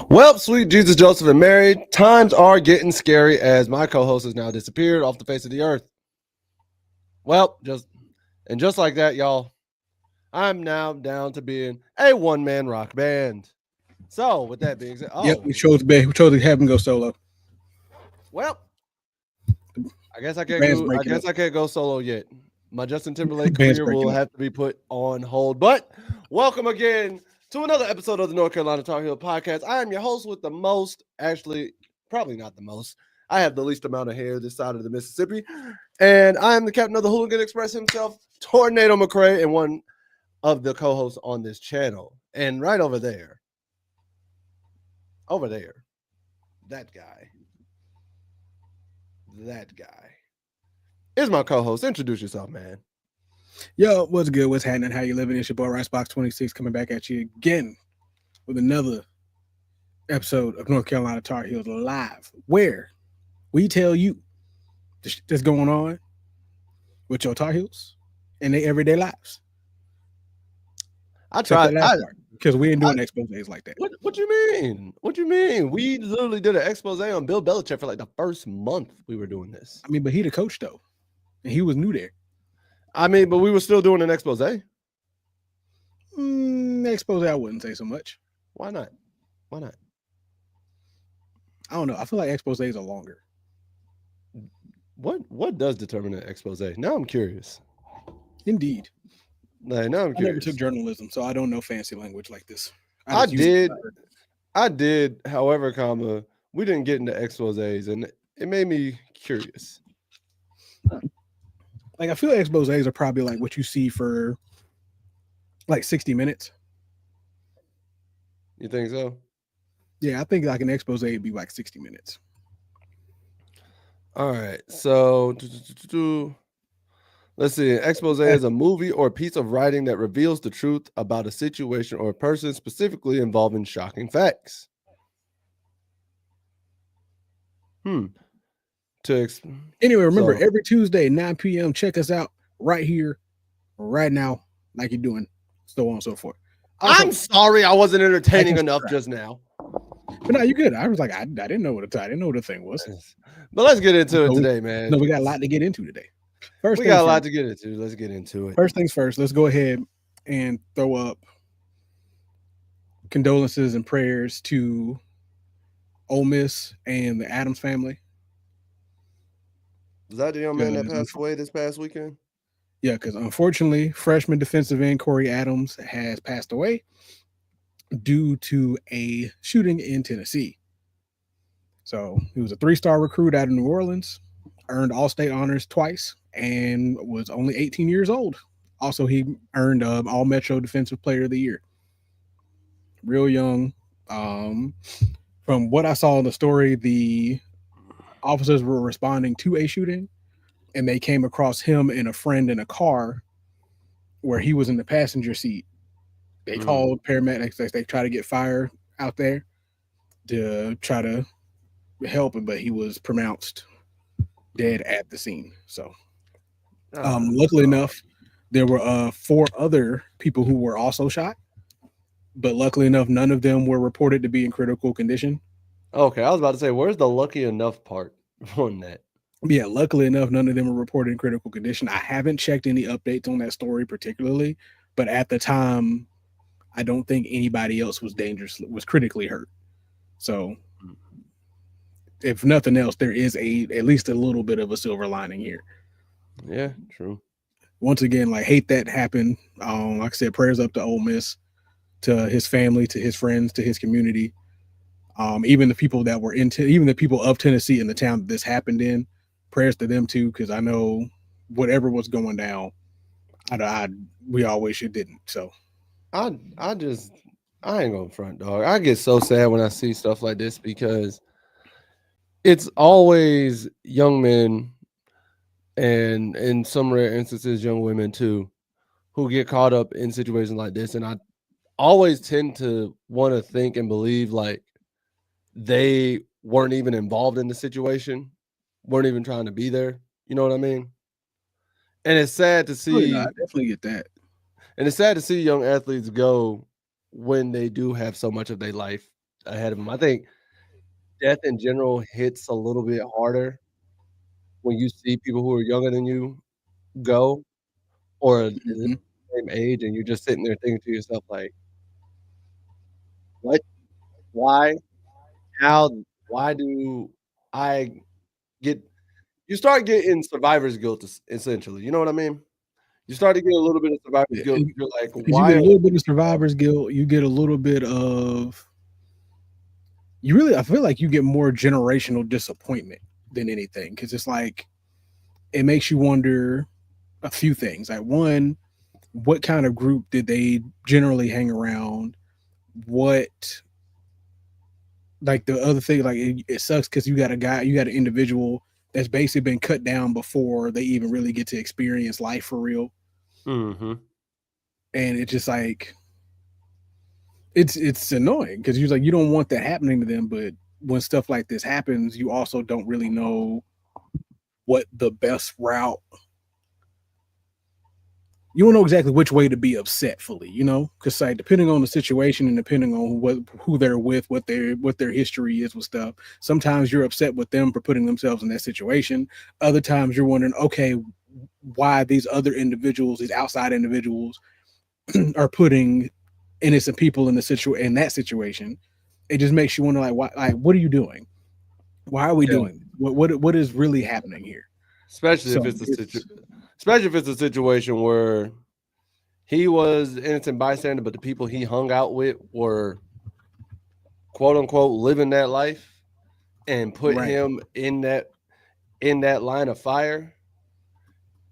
Well, sweet Jesus, Joseph, and Mary, times are getting scary as my co-host has now disappeared off the face of the earth. Well, just like that, y'all, I'm now down to being a one-man rock band. So, with that being said, Yep, we chose to have him go solo. well, I guess I can't Band's go. I breaking guess up. I can't go solo yet. My Justin Timberlake Band's career breaking will up. have to be put on hold. But welcome again to another episode of the North Carolina Tar Heel Podcast. I am your host with the most, actually, probably not the most. I have the least amount of hair this side of the Mississippi, and I am the captain of the Hooligan Express himself, Tornado McCray, and one of the co-hosts on this channel. And right over there, that guy is my co-host. Introduce yourself, man. Yo, what's good? What's happening? How you living? It's your boy Ricebox26 coming back at you again with another episode of North Carolina Tar Heels Live, where we tell you the shit that's going on with your Tar Heels and their everyday lives. I tried. Because we ain't doing exposés like that. What you mean? What you mean? We literally did an expose on Bill Belichick for like the first month we were doing this. I mean, but he the coach though, and he was new there. I mean, but we were still doing an expose. Expose, I wouldn't say so much. Why not? Why not? I don't know. I feel like exposés are longer. What does determine an expose? Now I'm curious. Indeed. Like, now I'm I curious. never took journalism, so I don't know fancy language like this. I did. However, we didn't get into exposés, and it made me curious. Like, I feel like exposés are probably like what you see for like 60 minutes. You think so? Yeah, I think like an expose would be like 60 minutes. All right. So let's see. An expose is a movie or piece of writing that reveals the truth about a situation or a person, specifically involving shocking facts. Anyway, remember, every Tuesday, 9 p.m., check us out right here, right now, like you're doing, so on and so forth. Also, I'm sorry I wasn't entertaining enough just now. But no, you're good. I was like, I didn't know what the thing was. But let's get into it today, man. No, we got a lot to get into today. We got a lot to get into. Let's get into it. First things first, let's go ahead and throw up condolences and prayers to Ole Miss and the Adams family. Was that the young man that passed away this past weekend? Yeah, because unfortunately, freshman defensive end Corey Adams has passed away due to a shooting in Tennessee. So he was a 3-star recruit out of New Orleans, earned all-state honors twice, and was only 18 years old. Also, he earned All-Metro Defensive Player of the Year. Real young. From what I saw in the story, the officers were responding to a shooting, and they came across him and a friend in a car where he was in the passenger seat. They called paramedics. They tried to get fire out there to try to help him, but he was pronounced dead at the scene. So, luckily enough, there were 4 other people who were also shot, but luckily enough, none of them were reported to be in critical condition. Okay, I was about to say, where's the lucky enough part on that? Yeah, luckily enough, none of them were reported in critical condition. I haven't checked any updates on that story particularly, but at the time, I don't think anybody else was critically hurt. So, if nothing else, there is at least a little bit of a silver lining here. Yeah, true. Once again, like, hate that happened. Like I said, prayers up to Ole Miss, to his family, to his friends, to his community. Even the people that were even the people of Tennessee in the town that this happened in, prayers to them too, because I know whatever was going down, we all wish it didn't. So I ain't gonna front, dog. I get so sad when I see stuff like this because it's always young men and in some rare instances young women too who get caught up in situations like this, and I always tend to want to think and believe like they weren't even involved in the situation, weren't even trying to be there. You know what I mean? And it's sad to see. I definitely get that. And it's sad to see young athletes go when they do have so much of their life ahead of him. I think death in general hits a little bit harder when you see people who are younger than you go or is the Mhm. same age, and you're just sitting there thinking to yourself like, "What? Why? How? Why do I get?" You start getting survivor's guilt, essentially. You know what I mean? You start to get a little bit of survivor's Yeah, guilt. You're like, because you "Why get are a little bit these of people?" survivor's guilt. You get a little bit of you really. I feel like you get more generational disappointment than anything because it's like it makes you wonder a few things. Like one, what kind of group did they generally hang around? What like the other thing, like it sucks because you got an individual that's basically been cut down before they even really get to experience life for real, Mhm. and it's just like it's annoying because you're like you don't want that happening to them, but when stuff like this happens, you also don't really know what the best route. You don't know exactly which way to be upset fully, because like depending on the situation and depending on who they're with, what their history is with stuff. Sometimes you're upset with them for putting themselves in that situation. Other times you're wondering, okay, why these other individuals, these outside individuals, are putting innocent people in that situation. It just makes you wonder, like, why, like, what are you doing? Why are we Yeah. doing this? What is really happening here? Especially if So it's a it's especially if it's a situation where he was innocent bystander, but the people he hung out with were quote unquote living that life and put right. him in that line of fire,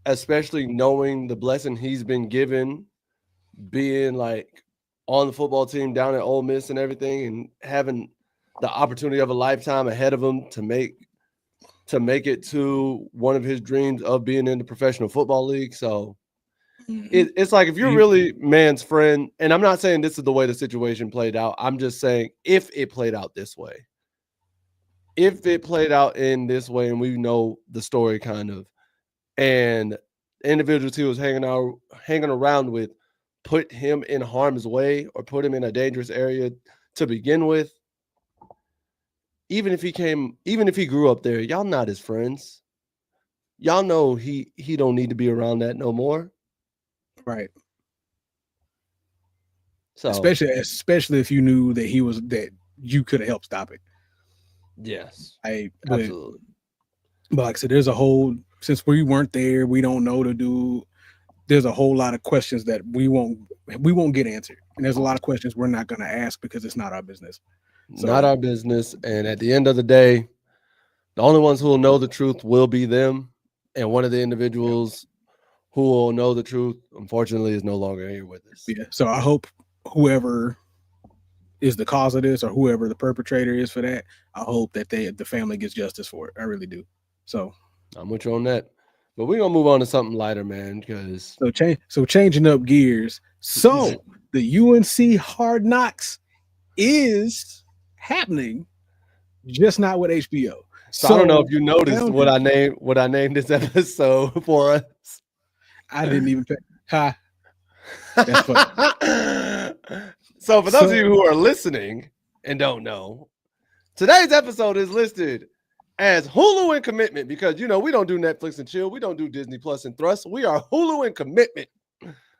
especially knowing the blessing he's been given being like on the football team down at Ole Miss and everything and having the opportunity of a lifetime ahead of him to make it to one of his dreams of being in the professional football league. So Mhm. it's like if you're really man's friend, and I'm not saying this is the way the situation played out. I'm just saying if it played out this way, if it played out in this way, and we know the story kind of, and individuals he was hanging around with put him in harm's way or put him in a dangerous area to begin with, even if he grew up there, y'all not his friends. Y'all know he don't need to be around that no more. Right. So Especially if you knew that you could have helped stop it. yes, I absolutely. but like I said, there's a whole since we weren't there, we don't know to do. There's a whole lot of questions that we won't get answered, and there's a lot of questions we're not going to ask because it's not our business. Not So our business. And at the end of the day, the only ones who will know the truth will be them. And one of the yeah, individuals who will know the truth, unfortunately, is no longer here with us. yeah. So I hope whoever is the cause of this or whoever the perpetrator is for that, I hope that the family gets justice for it. I really do. So I'm with you on that. But we're gonna move on to something lighter, man, because changing up gears. So the UNC Hard Knocks is happening, just not with HBO. so I don't know So if you noticed founder, what I named this episode for us. I didn't even pay. Ha, that's funny. So for those of you So who are listening and don't know, today's episode is listed as Hulu and Commitment because we don't do Netflix and chill, we don't do Disney Plus and Thrust. We are Hulu and Commitment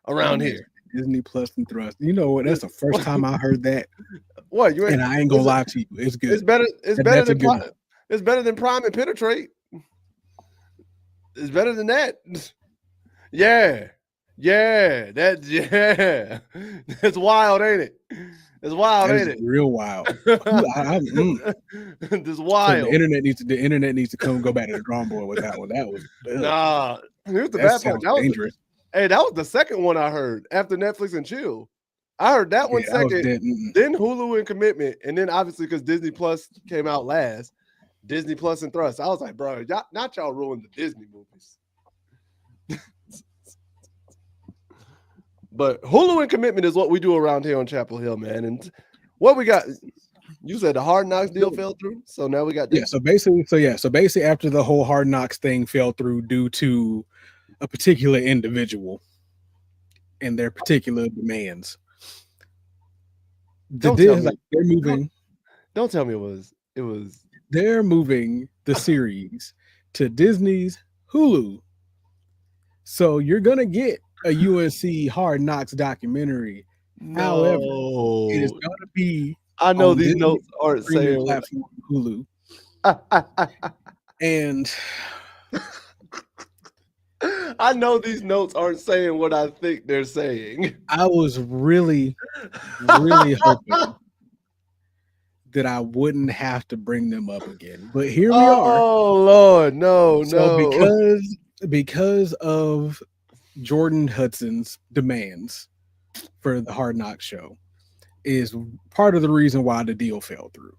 around man, here. Disney Plus and Thrust. You know what? That's the first time I heard that, What you ain't? and I ain't gonna Listen, lie to you. It's it's good. better. It's better That's a than good one. it's better than Prime and Penetrate. It's better than that. Yeah, yeah, that's wild, ain't it? It's wild, That is ain't it? real wild. This So the wild. internet needs to come go back to the drawing board with that one. That was ugh, Nah, here's the that bad part. sounds dangerous. That was the second one I heard after Netflix and chill. I heard that Yeah, one that was second, dead. then Hulu and Commitment, and then obviously because Disney Plus came out last, Disney Plus and Thrust. I was like, bro, y'all ruined the Disney movies. But Hulu and Commitment is what we do around here on Chapel Hill, man. And what we got? You said the Hard Knocks deal fell through, so now we got Yeah, this. so basically after the whole Hard Knocks thing fell through due to a particular individual and their particular demands. Don't tell Like me. they're Don't, moving. Don't tell me it was They're moving the series to Disney's Hulu. So you're gonna get a UNC Hard Knocks documentary. However, it is no. gonna be I know on these Disney's notes aren't streaming saying what platform Hulu. And I know these notes aren't saying what I think they're saying. I was really, really hoping that I wouldn't have to bring them up again. But here we are. Oh Lord, no, So no. because of Jordan Hudson's demands for the Hard Knocks show is part of the reason why the deal fell through.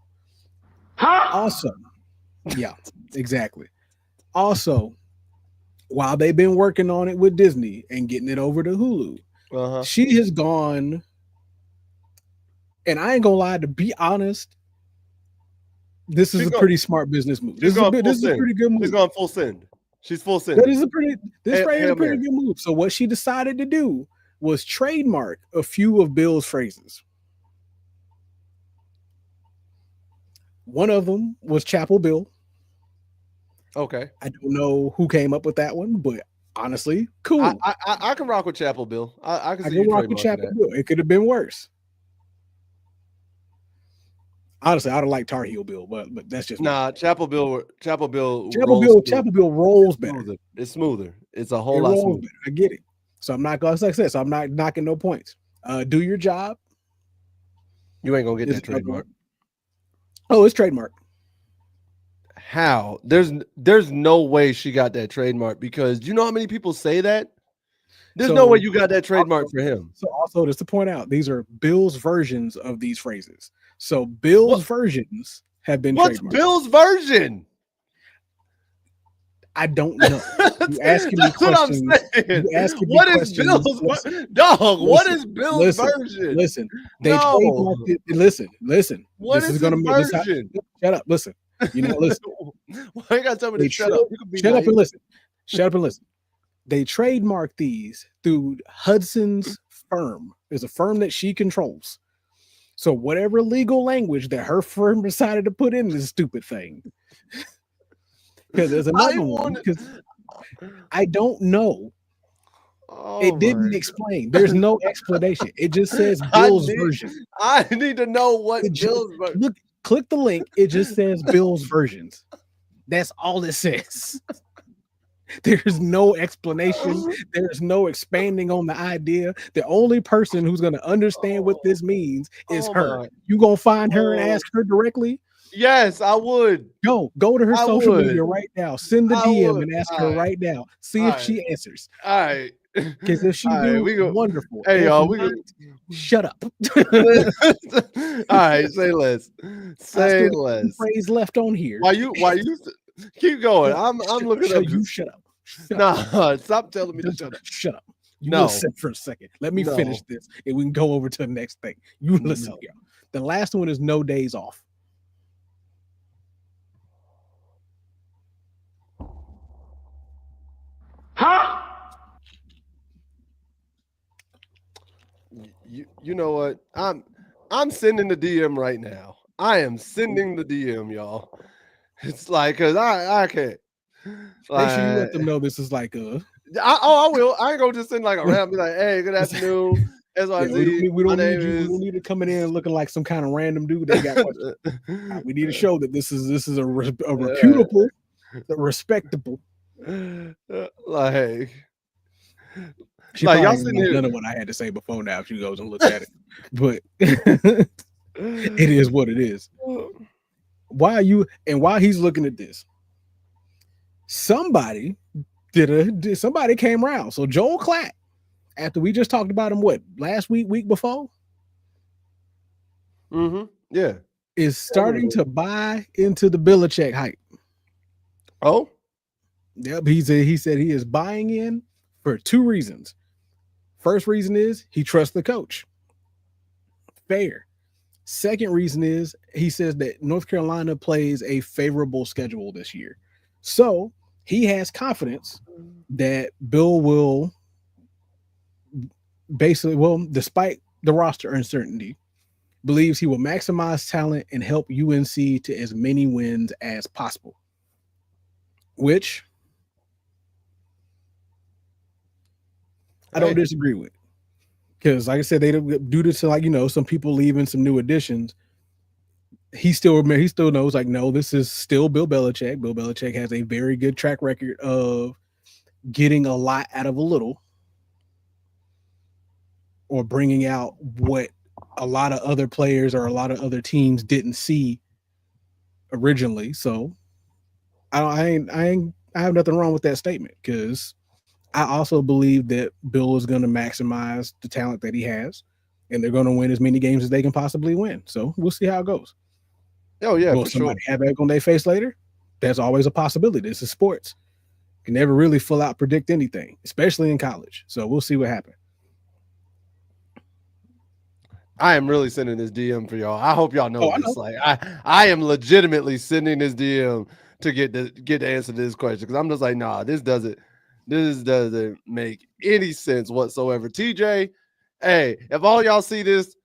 Also, yeah, exactly. Also, while they've been working on it with Disney and getting it over to Hulu, Uh-huh. she has gone, and I ain't gonna lie, to be honest, this is She's a going pretty smart business move. she's going full This is a send. pretty good She's move. going full send. She's full That sending. is a pretty this right here is Hail a pretty Mary. good move. So what she decided to do was trademark a few of Bill's phrases. One of them was Chapel Bill. Okay. I don't know who came up with that one, but honestly, cool. I can rock with Chapel Bill. I can I see can you rock with trademarking Chapel that. Bill. It could have been worse. Honestly, I'd have liked Tar Heel Bill, but that's just me. Nah, Chapel Bill Chapel rolls Bill, smooth. Chapel Bill rolls better. Smoother. It's smoother. It's a whole It lot rolls smoother. better. I get it. So I'm not gonna, like I said, so I'm not knocking no points. Do your job. You ain't gonna get Is that another trademark. one. Oh, it's trademark. How? There's no way she got that trademark because do you know how many people say that? There's no way So you got that trademark for him. So also, just to point out, these are Bill's versions of these phrases. So Bill's What? versions have been What's trademarked. Bill's version? I don't know. You asking me That's what I'm questions. saying. You asking me What is questions. Bill's Listen, dog? What listen, is Bill's version? listen. They No. trademarked it. Listen. What This is is gonna his make this. version? Shut up. Listen. You know, listen. Why you gotta tell me They to shut up? You can be shut up nice. and listen. Shut up and listen. They trademarked these through Hudson's firm. There's a firm that she controls. So whatever legal language that her firm decided to put in this stupid thing. Because there's another one. Because I don't know. Oh It didn't my explain. There's no explanation. It just says I Bill's need, version. I need to know what It just, Bill's version. look, click the link. It just says Bill's versions. That's all it says. There's no explanation. There's no expanding on the idea. The only person who's going to understand what this means is her. You going to find her and ask her directdirectly? Yes, I would. Go to her I social would. media right now. Send the I DM would. and ask All her right. right now. See All if right. she answers. All right. Because if she All right, do, we go. wonderful. Hey If y'all, we not, go. shut up. All right, say less. I Say still got less. one phrase left on here. Why you keep going? I'm looking up. You shut up. Shut up. Nah, stop telling me to shut up. Shut up. You No. listen for a second. Let me No. finish this and we can go over to the next thing. You listen No. here. The last one is no days off. You know what? I'm sending the DM right now. I am sending the DM, y'all. It's like cause I can't. Make sure you let them know this is like a I will. I ain't gonna just send like a random be like, hey, good afternoon. SYZ. we My don't name need you. We is don't need it coming in looking like some kind of random dude that got questions. We need to show that this is a reputable, respectable. Like She like y'all probably sitting ain't here. none of what I had to say before now if she goes and looks at it. But it is what it is. While he's looking at this, somebody somebody came around. So Joel Klatt, after we just talked about him, what, last week before? Yeah. Is starting to buy into the Belichick hype. Oh? Yep. He said he is buying in for two reasons. First reason is he trusts the coach. Fair. Second reason is he says that North Carolina plays a favorable schedule this year. So he has confidence that Bill will basically, well, despite the roster uncertainty, believes he will maximize talent and help UNC to as many wins as possible, which I don't Hey, disagree with. Because, like I said, they due to like some people leaving, some new additions. He still knows like no, this is still Bill Belichick. Bill Belichick has a very good track record of getting a lot out of a little, or bringing out what a lot of other players or a lot of other teams didn't see originally. So I have nothing wrong with that statement because I also believe that Bill is going to maximize the talent that he has, and they're going to win as many games as they can possibly win. So we'll see how it goes. oh yeah, Will for somebody sure. have egg on their face later? That's always a possibility. This is sports. You can never really full out predict anything, especially in college. So we'll see what happens. I am really sending this DM for y'all. I hope y'all know Oh, I this. know. Like I am legitimately sending this DM to get the answer to this question because I'm just like, nah, this doesn't make any sense whatsoever. TJ, hey, if all y'all see this,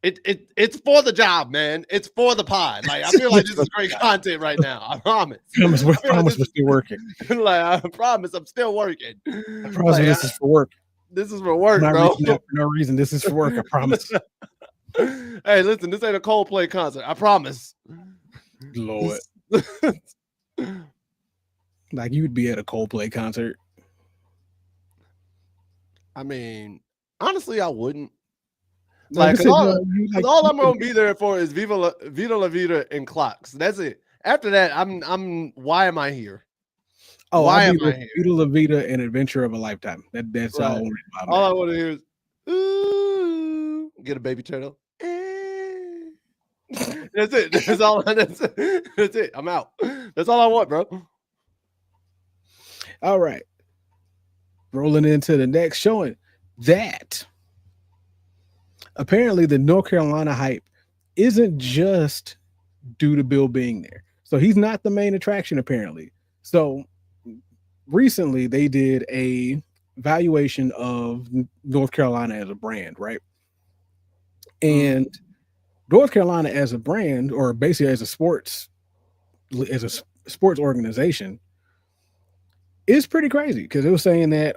it's for the job, man. It's for the pod. Like I feel like this is great content right now. I promise. I feel like promise this we're still working. is like I promise I'm still working. I promise Like this is for work. this is for I'm work, not bro. reaching out for no reason. This is for work. I promise. Hey, listen, this ain't a Coldplay concert. I promise. Lord, like you'd be at a Coldplay concert. I mean, honestly, I wouldn't. Like I Like, cause said, all, you cause like all you I'm could. gonna be there for is Viva La Vida and clocks. That's it. After that, why am I here? Oh, I'll Why am be there I for here? Vita La Vida and Adventure of a Lifetime. That's Right. all I'm All at. I want to hear is, ooh, get a baby turtle. Eh. That's it. That's all. That's it. I'm out. That's all I want, bro. All right, rolling into the next showing that apparently the North Carolina hype isn't just due to Bill being there. So he's not the main attraction apparently. So recently they did a valuation of North Carolina as a brand, right? Mm, And North Carolina as a brand, or basically as a sports organization, is pretty crazy because it was saying that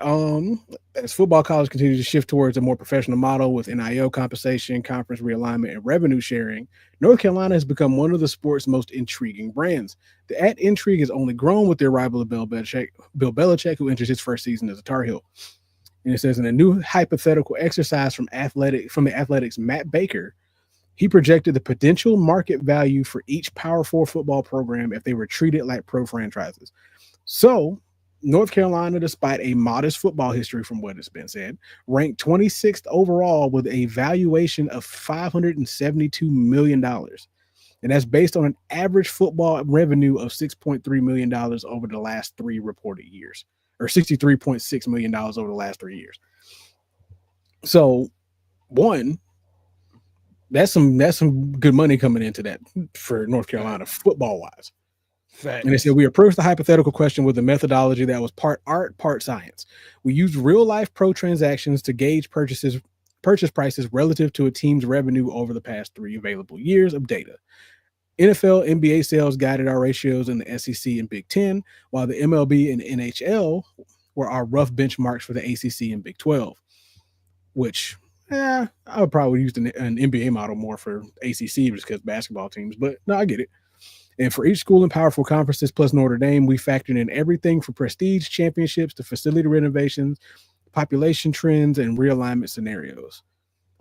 as football college continues to shift towards a more professional model with NIL compensation, conference realignment, and revenue sharing, North Carolina has become one of the sport's most intriguing brands. That intrigue has only grown with the arrival of Bill Belichick, who enters his first season as a Tar Heel. And it says in a new hypothetical exercise from the Athletics Matt Baker, he projected the potential market value for each Power Four football program if they were treated like pro franchises. So, North Carolina, despite a modest football history from what has been said, ranked 26th overall with a valuation of $572 million. And that's based on an average football revenue of $6.3 million over the last three reported years, or $63.6 million over the last 3 years. So, one, that's some good money coming into that for North Carolina facts. football wise. And they said Facts. we approached the hypothetical question with a methodology that was part art, part science. We used real life pro transactions to gauge purchase prices relative to a team's revenue over the past 3 available years of data. NFL, NBA sales guided our ratios in the SEC and Big Ten, while the MLB and NHL were our rough benchmarks for the ACC and Big 12, which I would probably use an NBA model more for ACC just because basketball teams, but no, I get it. And for each school and powerful conferences plus Notre Dame, we factored in everything from prestige championships to facility renovations, population trends, and realignment scenarios.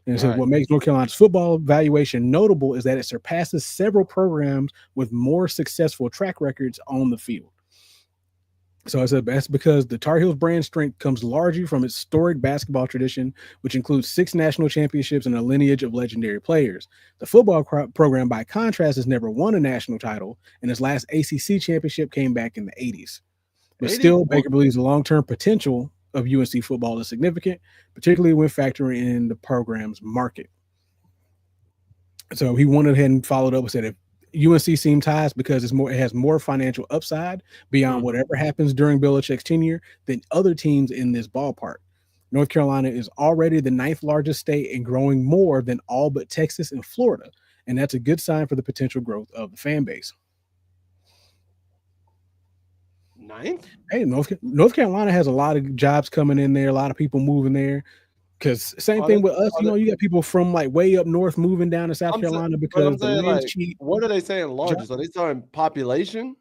And it says Right. what makes North Carolina's football valuation notable is that it surpasses several programs with more successful track records on the field. So I said that's because the Tar Heels brand strength comes largely from its storied basketball tradition, which includes 6 national championships and a lineage of legendary players. The football program, by contrast, has never won a national title, and its last ACC championship came back in the 80s. But 80? still, Baker believes the long-term potential of UNC football is significant, particularly when factoring in the program's market. So he went ahead and followed up and said if UNC seems highest because it has more financial upside beyond Mhm. whatever happens during Belichick's tenure than other teams in this ballpark. North Carolina is already the ninth largest state and growing more than all but Texas and Florida. And that's a good sign for the potential growth of the fan base. Ninth? Hey, North Carolina has a lot of jobs coming in there, a lot of people moving there. Because same Are they, thing with us, are they, you got people from like way up north moving down to South I'm sa- Carolina but because I'm the saying, land's like, cheap. what are they saying Job. largest? Are they saying population?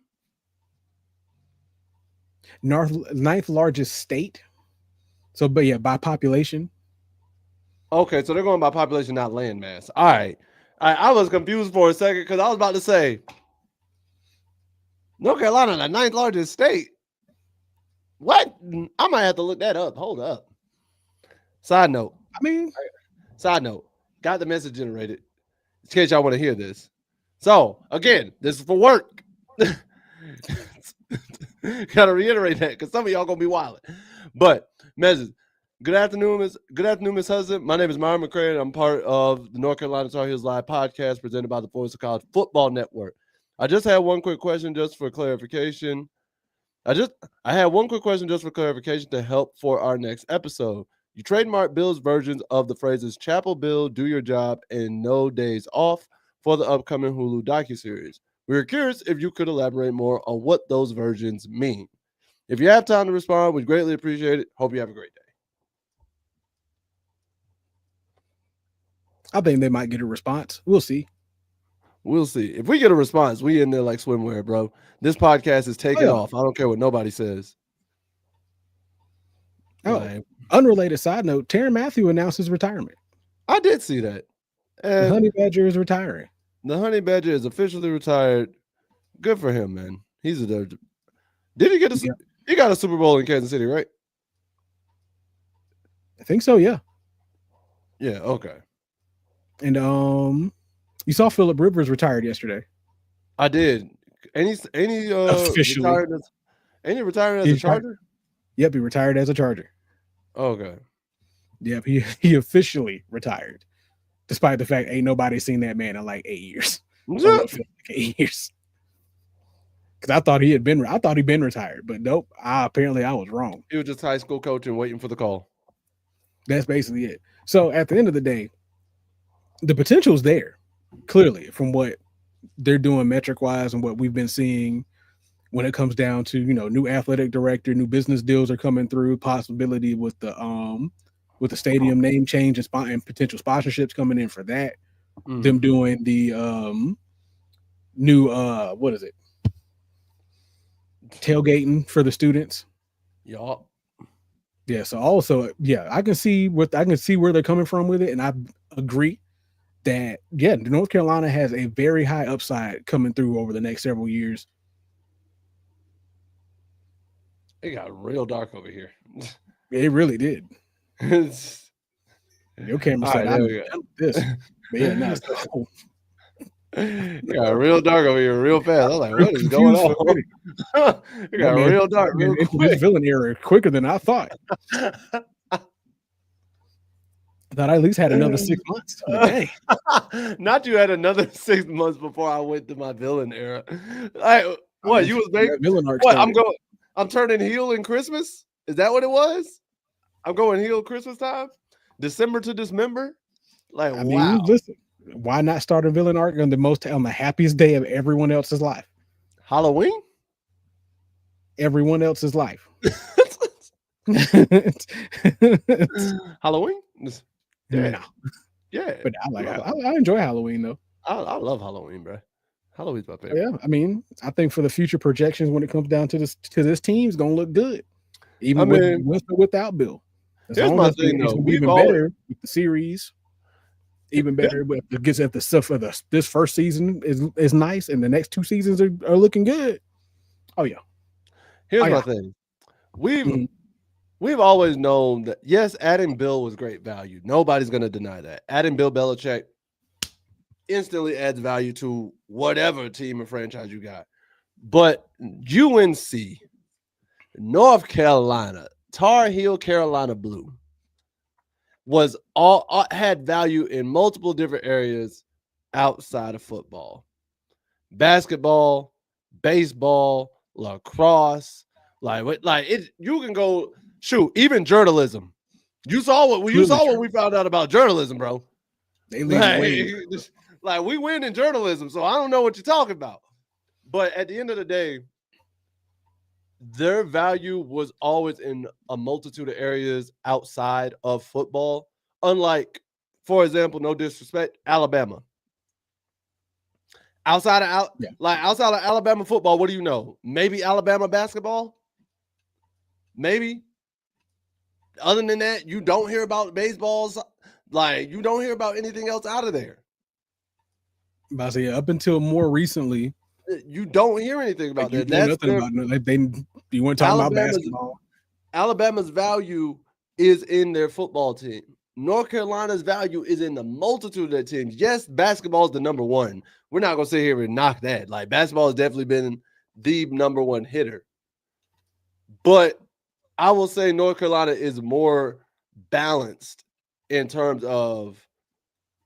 Ninth largest state. So, but yeah, by population. Okay, so they're going by population, not land mass. All right. I was confused for a second because I was about to say North Carolina, the ninth largest state. What? I might have to look that up. Hold up. Side note. I mean, Side note. Got the message generated. In case y'all want to hear this. So again, this is for work. Gotta reiterate that because some of y'all gonna be wild. But message. Good afternoon, Miss Hudson. My name is Myron McCray, and I'm part of the North Carolina Tar Heels Live podcast presented by the Voice of College Football Network. I just had one quick question just for clarification. I had one quick question just for clarification to help for our next episode. You trademarked Bill's versions of the phrases "Chapel Bill, do your job," and "No days off" for the upcoming Hulu docuseries. We were curious if you could elaborate more on what those versions mean. If you have time to respond, we'd greatly appreciate it. Hope you have a great day. I think they might get a response. We'll see. We'll see. If we get a response, we in there like swimwear, bro. This podcast is taking off. I don't care what nobody says. Oh, unrelated side note, Terran Matthew announced his retirement. I did see that. And the Honey Badger is retiring. The Honey Badger is officially retired. Good for him, man. He's a did he get a he got a Super Bowl in Kansas City, right? I think so, yeah. Yeah, okay. And you saw Phillip Rivers retired yesterday. I did. Any officially retiring as a Charger? Yep, he retired as a Charger. Okay. Yep, he officially retired. Despite the fact ain't nobody seen that man in like 8 years. Like 8 years. Because I thought he'd been retired, but nope. Apparently I was wrong. He was just high school coaching, waiting for the call. That's basically it. So at the end of the day, the potential's there, clearly, from what they're doing metric wise and what we've been seeing when it comes down to, new athletic director, new business deals are coming through, possibility with the stadium name change and potential sponsorships coming in for that. Mm-hmm. Them doing the new what is it? Tailgating for the students. Yup. Yeah. So also, yeah, I can see where they're coming from with it, and I agree that North Carolina has a very high upside coming through over the next several years. It got real dark over here. It really did. Your camera said, "I'm this," but yeah, no. So, it got real dark over here real fast. I was like, "What is going on?" It got real dark real quick. This villain era quicker than I thought. I thought I at least had another 6 months. Hey, not you had another 6 months before I went to my villain era. Like, what you was making? Villain arc. What I'm turning heel in Christmas. Is that what it was? I'm going heel Christmas time, December to dismember. Like, I mean, listen, why not start a villain arc on the happiest day of everyone else's life? Halloween. Everyone else's life. Halloween. Yeah. No. Yeah. But I enjoy Halloween though. I love Halloween, bro. Halloween's my favorite. Yeah, I mean, I think for the future projections when it comes down to this team is gonna look good. Even with or without Bill. Here's my thing though. Even better with the series. Even better because if the stuff of this first season is nice and the next 2 seasons are looking good. Oh yeah. Here's my thing. We've always known that, yes, adding Bill was great value. Nobody's going to deny that. Adding Bill Belichick instantly adds value to whatever team or franchise you got. But UNC, North Carolina, Tar Heel Carolina Blue, was had value in multiple different areas outside of football. Basketball, baseball, lacrosse, you can go shoot, even journalism. You Clearly saw true. what we found out about journalism, bro. They lean Like, way. like we win in journalism, so I don't know what you're talking about. But at the end of the day, their value was always in a multitude of areas outside of football. Unlike, for example, no disrespect, Alabama. Yeah. Outside of Alabama football, what do you know? Maybe Alabama basketball. Maybe. Other than that, you don't hear about baseballs. Like you don't hear about anything else out of there. But I say up until more recently, You don't hear anything like about you that. know That's nothing their about it. Like they, you want to talk about Alabama's basketball? Alabama's value is in their football team. North Carolina's value is in the multitude of their teams. Yes, basketball is the number one. We're not gonna sit here and knock that. Like basketball has definitely been the number one hitter. But I will say North Carolina is more balanced in terms of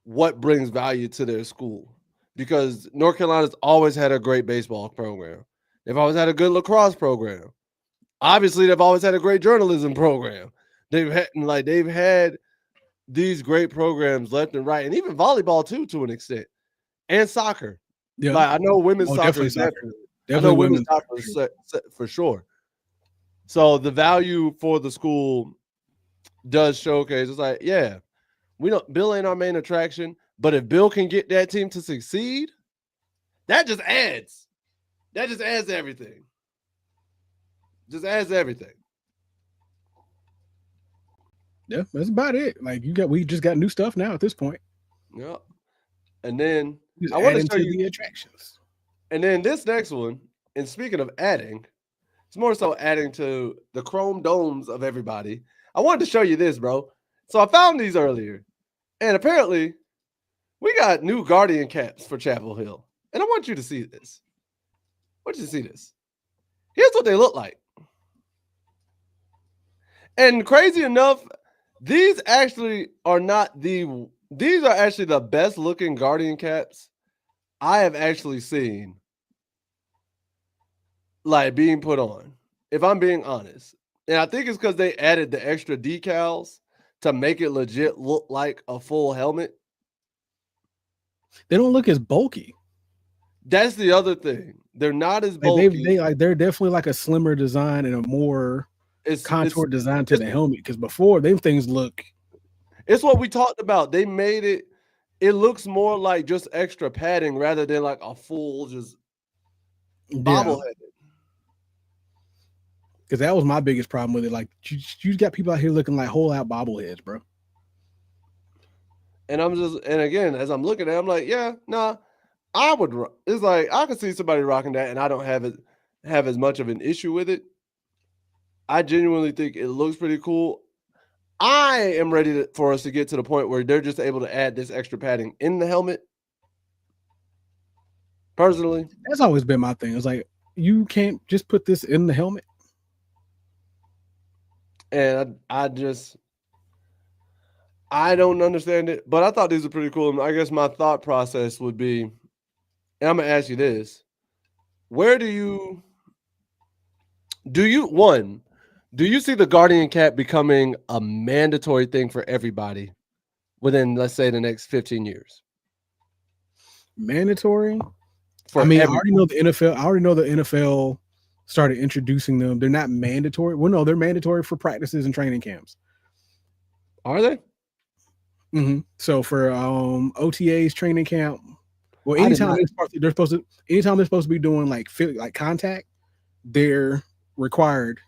what brings value to their school because North Carolina's always had a great baseball program. They've always had a good lacrosse program. Obviously, they've always had a great journalism program. They've had these great programs left and right, and even volleyball too, to an extent, and soccer. Yeah. Like I know women's Oh, soccer definitely is soccer. definitely. I know Definitely women's women's soccer soccer. is set for sure. So the value for the school does showcase. It's like, yeah, we don't. Bill ain't our main attraction, but if Bill can get that team to succeed, that just adds. That just adds everything. Just adds everything. Yeah, that's about it. Like we just got new stuff now at this point. Yeah. And then Just I want to adding show to you. the attractions. And then this next one, and speaking of adding, it's more so adding to the chrome domes of everybody. I wanted to show you this, bro. So I found these earlier, and apparently we got new Guardian caps for Chapel Hill. And I want you to see this. I want you to see this. Here's what they look like. And crazy enough, these actually are not the these are actually the best looking Guardian caps I have actually seen like being put on, if I'm being honest. And I think it's because they added the extra decals to make it legit look like a full helmet. They don't look as bulky. That's the other thing. They're not as Like bulky. they're definitely like a slimmer design and a more It's contour design to it's the helmet. Because before them things look it's what we talked about. They made it. It looks more like just extra padding rather than like a full just yeah. bobblehead. Because that was my biggest problem with it. Like you got people out here looking like whole out bobbleheads, bro. And again, as I'm looking at it, I'm like, yeah, nah, I would. It's like I could see somebody rocking that, and I don't have as much of an issue with it. I genuinely think it looks pretty cool. I am ready for us to get to the point where they're just able to add this extra padding in the helmet. Personally, That's always been my thing. It's like you can't just put this in the helmet. and I don't understand it, but I thought these were pretty cool. And I guess my thought process would be, and I'm gonna ask you this: where do you one? Do you see the Guardian cap becoming a mandatory thing for everybody within, let's say, the next 15 years? Mandatory. For I mean, I every, already know the NFL. I already know the NFL started introducing them. They're not mandatory. Well, no, they're mandatory for practices and training camps. are they? So for OTAs, training camp, well, I did anytime not. anytime they're supposed to be doing like contact, they're required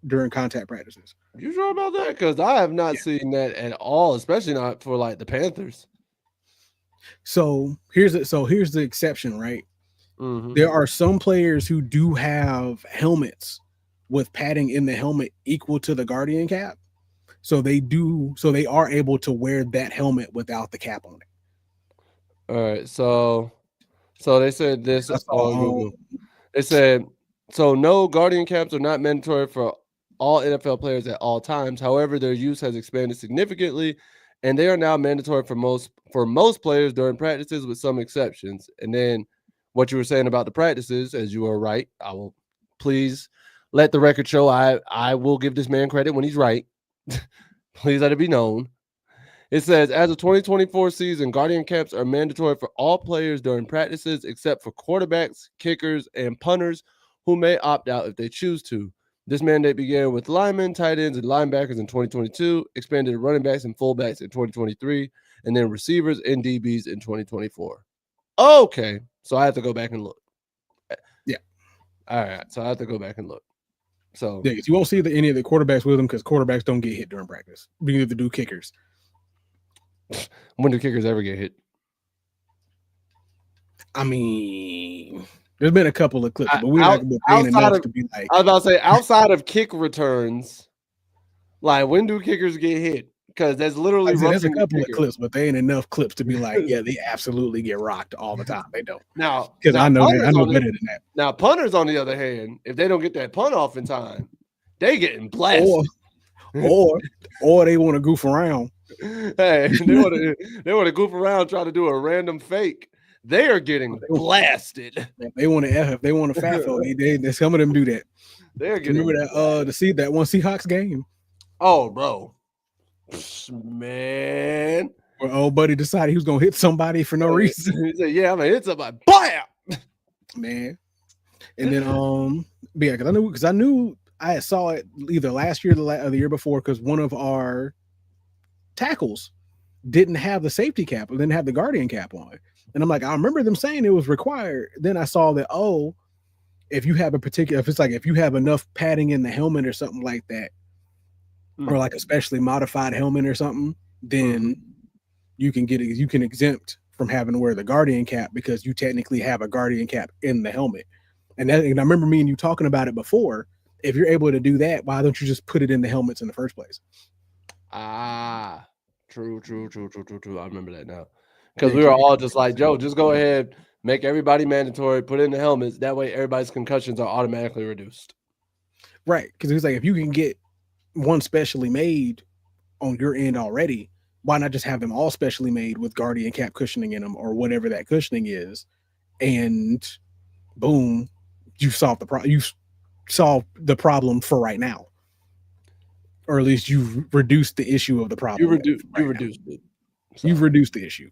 during contact practices. You sure about that? Because I have not Yeah. seen that at all, especially not for like the Panthers. So here's the exception, right? Mm-hmm. There are some players who do have helmets with padding in the helmet equal to the Guardian cap. So they are able to wear that helmet without the cap on it. All right, so they said this I saw on Google. They said so no Guardian caps are not mandatory for all NFL players at all times. However, their use has expanded significantly, and they are now mandatory for most players during practices, with some exceptions. And then what you were saying about the practices, as you are right, I will please let the record show I will give this man credit when he's right. Please let it be known. It says, as of 2024 season, Guardian caps are mandatory for all players during practices except for quarterbacks, kickers, and punters who may opt out if they choose to. This mandate began with linemen, tight ends, and linebackers in 2022, expanded to running backs and fullbacks in 2023, and then receivers and DBs in 2024. Okay, so I have to go back and look. Yeah. All right, so I have to go back and look. So Yeah, you won't see any of the quarterbacks with them because quarterbacks don't get hit during practice. We need to do kickers. When do kickers ever get hit? I mean, there's been a couple of clips, but we're not paying enough to be like. I was about to say, outside of kick returns, like when do kickers get hit? Because that's literally there's a couple of clips, but they ain't enough clips to be like, yeah, they absolutely get rocked all the time. They don't. Now, because I know better than that. Now, punters, on the other hand, if they don't get that punt off in time, they getting blasted. Or they want to goof around. Hey, they want to goof around, try to do a random fake. They are getting blasted. They want to they want to FAFO. They some of them do that. They're getting. Remember that that one Seahawks game? Oh, bro, man. Where old buddy decided he was gonna hit somebody for no reason. He said, "Yeah, I'm gonna hit somebody." Bam, man. And then yeah, because I knew I saw it either last year or the year before because one of our tackles didn't have the safety cap or didn't have the Guardian cap on. And I'm like, I remember them saying it was required. Then I saw that, if you have if you have enough padding in the helmet or something like that, or like a specially modified helmet or something, then you can exempt from having to wear the Guardian cap because you technically have a Guardian cap in the helmet. And I remember me and you talking about it before. If you're able to do that, why don't you just put it in the helmets in the first place? Ah, true. I remember that now. Because we were all just like, Joe, just go ahead, make everybody mandatory, put in the helmets. That way everybody's concussions are automatically reduced. Right. Because it's like, if you can get one specially made on your end already, why not just have them all specially made with Guardian cap cushioning in them or whatever that cushioning is? And boom, you solved the problem. You solved the problem for right now. Or at least you've reduced the issue of the problem. You reduced it. So. You've reduced the issue.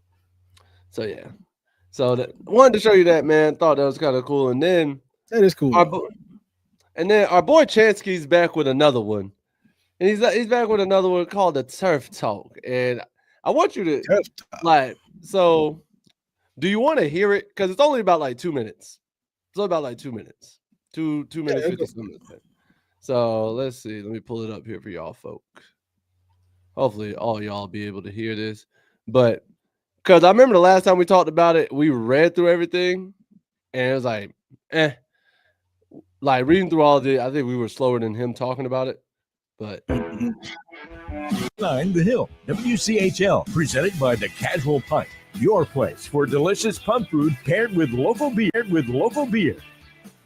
So yeah. So wanted to show you that, man. Thought that was kind of cool. And then that is cool. Our boy Chansky's back with another one. And he's back with another one called the Turf Talk. And I want you to so do you want to hear it? Because it's only about like 2 minutes. It's only about like 2 minutes. 2 minutes 50 minutes. So let's see. Let me pull it up here for y'all folk. Hopefully all y'all be able to hear this. But because I remember the last time we talked about it, we read through everything and it was like, like reading through all of it, I think we were slower than him talking about it. But Sign the Hill, WCHL, presented by the Casual Pint, your place for delicious pub food paired with local beer.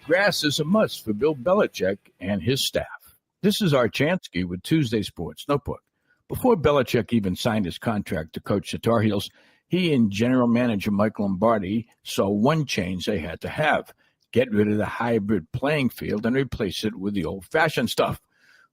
Grass is a must for Bill Belichick and his staff. This is Archansky with Tuesday Sports Notebook. Before Belichick even signed his contract to coach the Tar Heels, he and general manager Mike Lombardi saw one change they had to have: get rid of the hybrid playing field and replace it with the old-fashioned stuff.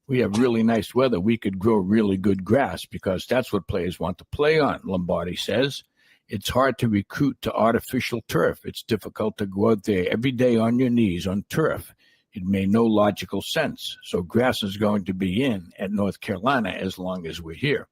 We have really nice weather. We could grow really good grass because that's what players want to play on, Lombardi says. It's hard to recruit to artificial turf. It's difficult to go out there every day on your knees on turf. It made no logical sense. So grass is going to be in at North Carolina as long as we're here.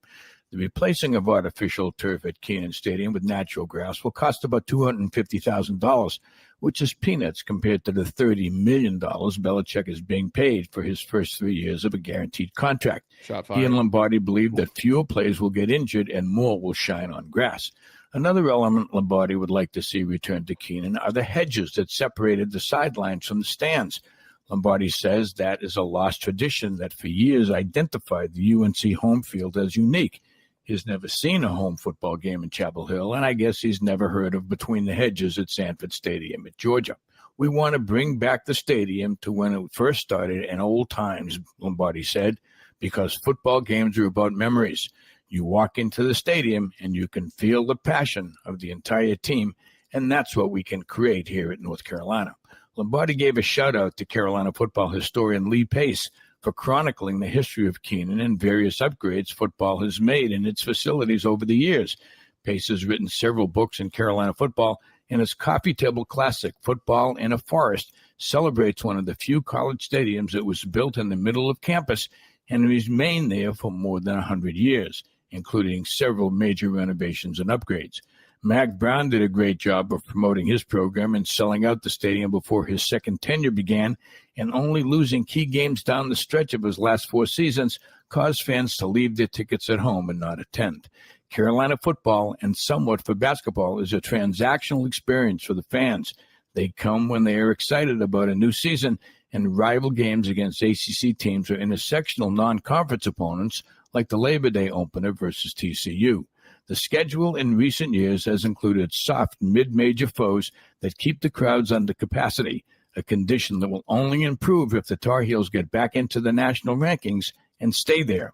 The replacing of artificial turf at Kenan Stadium with natural grass will cost about $250,000, which is peanuts compared to the $30 million Belichick is being paid for his first 3 years of a guaranteed contract. He and Lombardi believe that fewer players will get injured and more will shine on grass. Another element Lombardi would like to see return to Kenan are the hedges that separated the sidelines from the stands. Lombardi says that is a lost tradition that for years identified the UNC home field as unique. He's never seen a home football game in Chapel Hill, and I guess he's never heard of Between the Hedges at Sanford Stadium at Georgia. We want to bring back the stadium to when it first started in old times, Lombardi said, because football games are about memories. You walk into the stadium and you can feel the passion of the entire team, and that's what we can create here at North Carolina. Lombardi gave a shout-out to Carolina football historian Lee Pace for chronicling the history of Keenan and various upgrades football has made in its facilities over the years. Pace has written several books in Carolina football, and his coffee table classic, Football in a Forest, celebrates one of the few college stadiums that was built in the middle of campus and remained there for more than 100 years, including several major renovations and upgrades. Mac Brown did a great job of promoting his program and selling out the stadium before his second tenure began, and only losing key games down the stretch of his last 4 seasons caused fans to leave their tickets at home and not attend. Carolina football, and somewhat for basketball, is a transactional experience for the fans. They come when they are excited about a new season, and rival games against ACC teams or intersectional non-conference opponents like the Labor Day opener versus TCU. The schedule in recent years has included soft mid-major foes that keep the crowds under capacity, a condition that will only improve if the Tar Heels get back into the national rankings and stay there.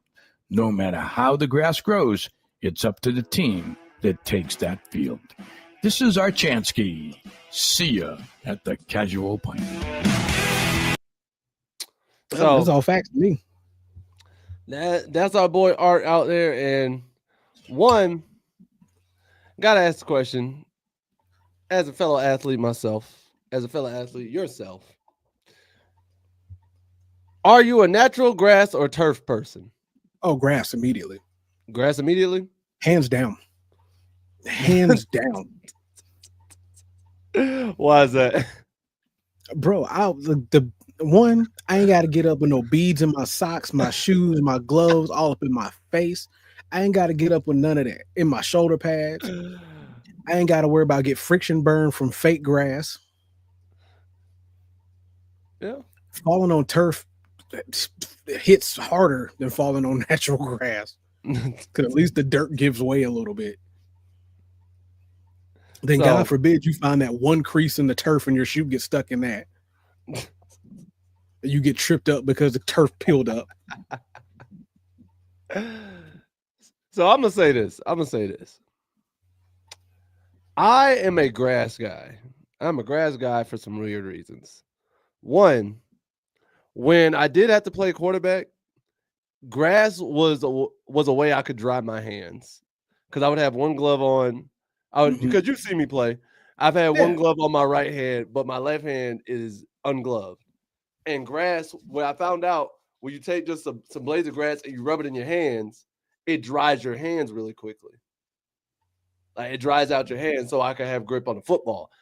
No matter how the grass grows, it's up to the team that takes that field. This is Archansky. See ya at the Casual Pint. So that's all facts to me. That's our boy Art out there. And one, gotta ask the question, as a fellow athlete myself, as a fellow athlete yourself, are you a natural grass or turf person? Oh, grass immediately. Grass immediately? Hands down. Hands down. Why is that? Bro, the one, I ain't got to get up with no beads in my socks, my shoes, my gloves, all up in my face. I ain't got to get up with none of that in my shoulder pads. I ain't got to worry about get friction burn from fake grass. Yeah. Falling on turf hits harder than falling on natural grass. Because at least the dirt gives way a little bit. Then God forbid you find that one crease in the turf and your shoe gets stuck in that. You get tripped up because the turf peeled up. So I'm gonna say this. I am a grass guy. I'm a grass guy for some weird reasons. One, when I did have to play quarterback, grass was a way I could dry my hands, because I would have one glove on. Because you see me play, I've had one glove on my right hand, but my left hand is ungloved. And grass, what I found out, when you take just some blades of grass and you rub it in your hands, it dries your hands really quickly. Like, it dries out your hands so I can have grip on the football.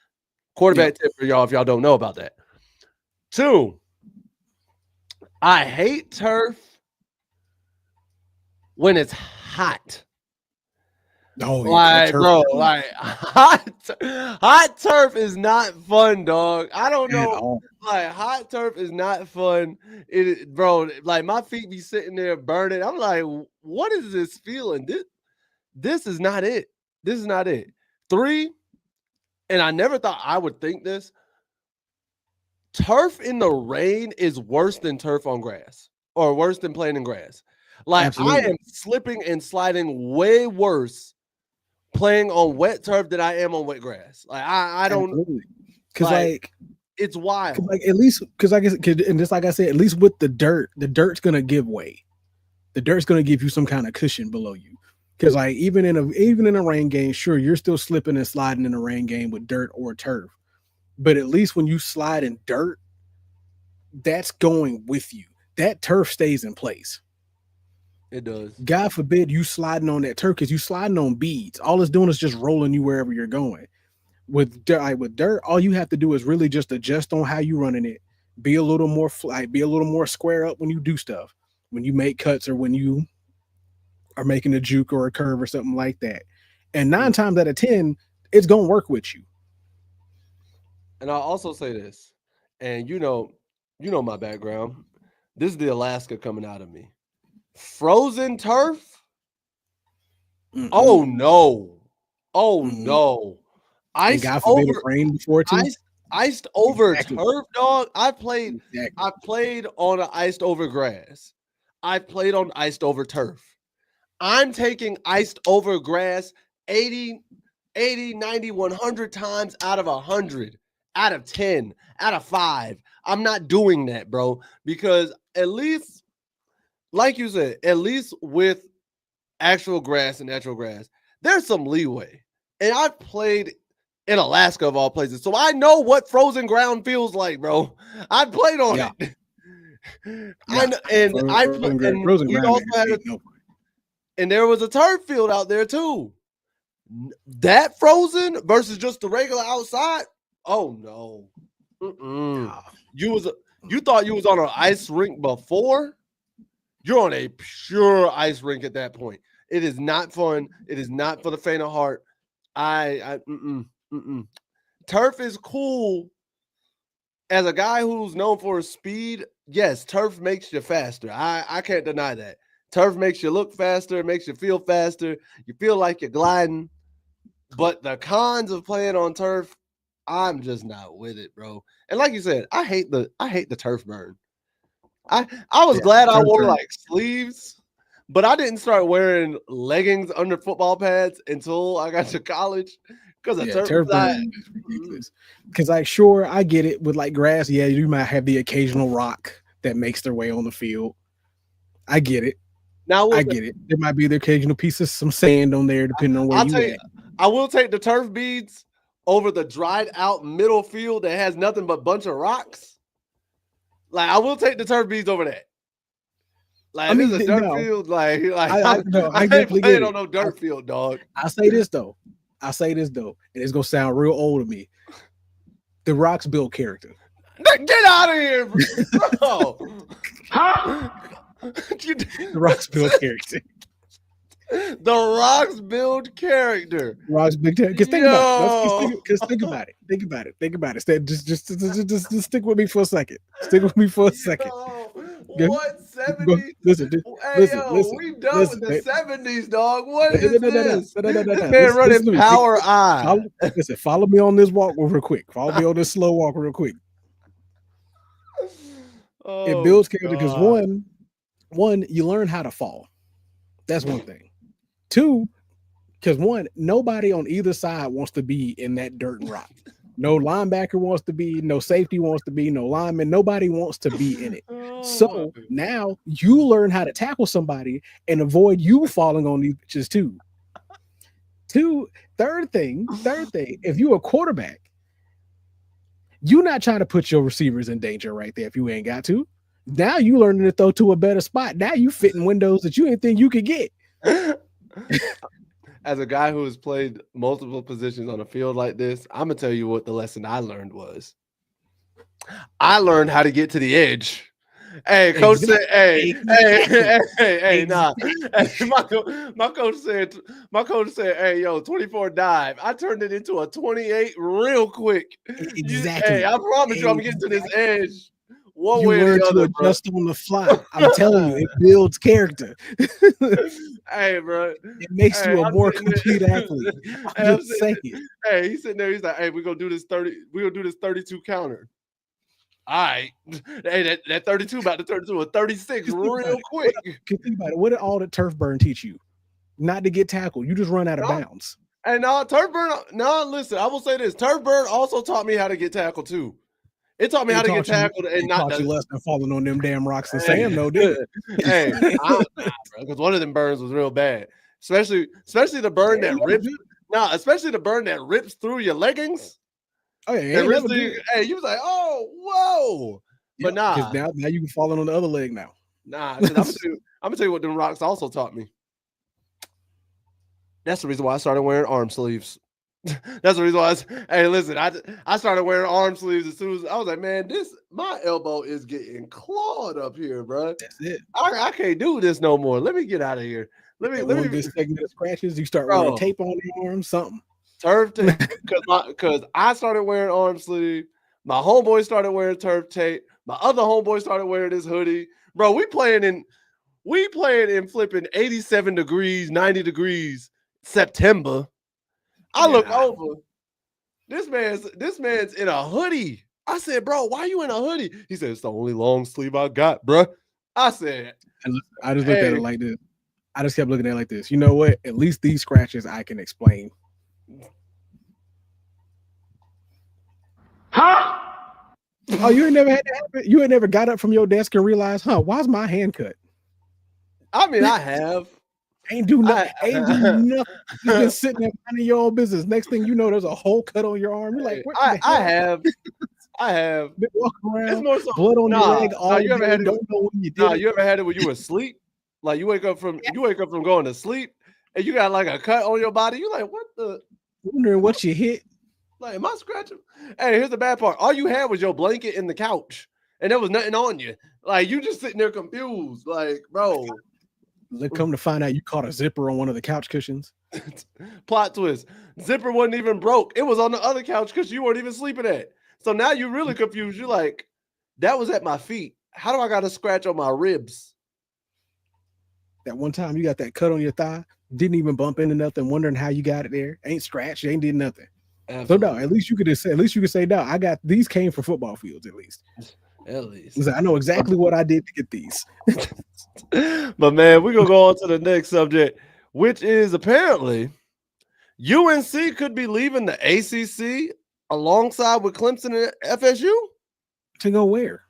Quarterback tip for y'all if y'all don't know about that. 2, I hate turf when it's hot. Oh, like, bro, like hot turf is not fun, dog. I don't know. Like, hot turf is not fun. Bro, like, my feet be sitting there burning. I'm like, what is this feeling? This is not it. This is not it. 3, and I never thought I would think this. Turf in the rain is worse than turf on grass, or worse than playing in grass. Like, absolutely. I am slipping and sliding way worse playing on wet turf than I am on wet grass. Like, I don't, because like it's wild. Like, at least, because I guess, and just like I said, at least with the dirt's gonna give way. The dirt's gonna give you some kind of cushion below you. Because like even in a rain game, sure, you're still slipping and sliding in a rain game with dirt or turf. But at least when you slide in dirt, that's going with you. That turf stays in place. It does. God forbid you sliding on that turf, because you sliding on beads. All it's doing is just rolling you wherever you're going. With dirt, all you have to do is really just adjust on how you're running it. Be a little more square up when you do stuff, when you make cuts, or when you are making a juke or a curve or something like that. And 9 times out of 10, it's gonna work with you. And I'll also say this, and you know my background. This is the Alaska coming out of me. Frozen turf? Mm-hmm. Oh no. No. Iced over rain before too. Iced over turf, dog. I played on an iced over grass. I played on iced over turf. I'm taking iced over grass 80, 90, 100 times out of 100, out of 10, out of 5. I'm not doing that, bro, because like you said, at least with actual grass and natural grass, there's some leeway. And I've played in Alaska of all places, so I know what frozen ground feels like, bro. I played on it. We also had and there was a turf field out there too. That frozen versus just the regular outside. Oh no. You thought you was on an ice rink before? You're on a pure ice rink at that point. It is not fun. It is not for the faint of heart. Turf is cool. As a guy who's known for his speed, yes, turf makes you faster. I can't deny that. Turf makes you look faster, makes you feel faster. You feel like you're gliding. But the cons of playing on turf, I'm just not with it, bro. And like you said, I hate the turf burn. I was glad I wore like sleeves, but I didn't start wearing leggings under football pads until I got to college because of turf burn is ridiculous. Because sure, I get it with like grass. Yeah, you might have the occasional rock that makes their way on the field. I get it. Now I get it. There might be the occasional piece of some sand on there, depending on where you at. I will take the turf beads over the dried out middle field that has nothing but bunch of rocks. Like I will take the turf beads over that. Like this is a dirt field. Like I ain't playing on no dirt field, dog. I say this though, and it's gonna sound real old to me. The rocks build character. Get out of here, bro. Huh? The rocks build character. The rocks build character. Rocks build character. Because think about it. Think about it. Just stick with me for a second. Stick with me for a second. What 70s? Listen. We done with the 70s, dog. What is this? Man running power eye. Listen, follow me on this walk real quick. Follow me on this slow walk real quick. It builds character because one, you learn how to fall. That's one thing. Two, because nobody on either side wants to be in that dirt and rock. No linebacker wants to be, no safety wants to be, no lineman. Nobody wants to be in it. So now you learn how to tackle somebody and avoid you falling on these bitches too. Third thing, if you're a quarterback, you're not trying to put your receivers in danger right there if you ain't got to. Now you learning to throw to a better spot. Now you fit in windows that you didn't think you could get. As a guy who has played multiple positions on a field like this, I'm gonna tell you what the lesson I learned was. I learned how to get to the edge. Hey, coach said, hey, nah. My coach said, hey, yo, 24 dive. I turned it into a 28 real quick. Exactly. Hey, I promise you, I'm getting to this edge. One you way learn or the other, to adjust on the fly. I'm telling you, it builds character. Hey, bro, it makes you a more complete athlete. I'm just saying. Hey, he's sitting there. He's like, "Hey, we're gonna do this 30. We're gonna do this 32 counter." All right. Hey, that 32 about to turn into a 36 real quick. Think about it. What did all the turf burn teach you? Not to get tackled. You just run out of bounds. And turf burn. No, listen. I will say this: turf burn also taught me how to get tackled too. It taught me how to get tackled and not taught you less than falling on them damn rocks and sand, though, did it? Hey, because one of them burns was real bad, especially the burn that rips. No, especially the burn that rips through your leggings. Oh yeah, hey, you was like, oh, whoa, but nah. Now you can fall on the other leg now. Nah, I'm gonna tell you what them rocks also taught me. That's the reason why I started wearing arm sleeves. That's the reason why hey, listen, I started wearing arm sleeves as soon as I was like, man, my elbow is getting clawed up here, bro. That's it. I can't do this no more. Let me get out of here. Let me this segment of scratches. You start wearing tape on your arm, something. Turf tape, because I started wearing arm sleeve. My homeboy started wearing turf tape. My other homeboy started wearing this hoodie. Bro, we playing in flipping 87 degrees, 90 degrees September. I look over. This man's in a hoodie. I said, bro, why are you in a hoodie? He said, it's the only long sleeve I got, bro. I said, I just looked at it like this. I just kept looking at it like this. You know what? At least these scratches I can explain. Huh? Oh, you ain't never had that happen? You ain't never got up from your desk and realized, why's my hand cut? I mean, I have. Ain't do nothing. I, Ain't do nothing. Just been sitting there minding your own business. Next thing you know, there's a whole cut on your arm. You're like, what the I hell? have. I have. Been walking It's around, more so. blood on your leg all You ever day. had it? Don't know when you did Nah, it. you ever had it when you were asleep? Like you wake up from going to sleep, and you got like a cut on your body. You like, what the? Wondering what you hit. Like, am I scratching? Hey, here's the bad part. All you had was your blanket and the couch, and there was nothing on you. Like you just sitting there confused. Like, bro. Come to find out, you caught a zipper on one of the couch cushions. Plot twist. Zipper wasn't even broke. It was on the other couch because you weren't even sleeping at. So now you're really confused. You're like, that was at my feet. How do I got a scratch on my ribs? That one time you got that cut on your thigh, didn't even bump into nothing, wondering how you got it there. Ain't scratched, ain't did nothing. Absolutely. So no, at least you could say, no, I got these came from football fields at least. At least. Like, I know exactly what I did to get these. But man, we're gonna go on to the next subject, which is apparently UNC could be leaving the ACC alongside with Clemson and FSU. To go where?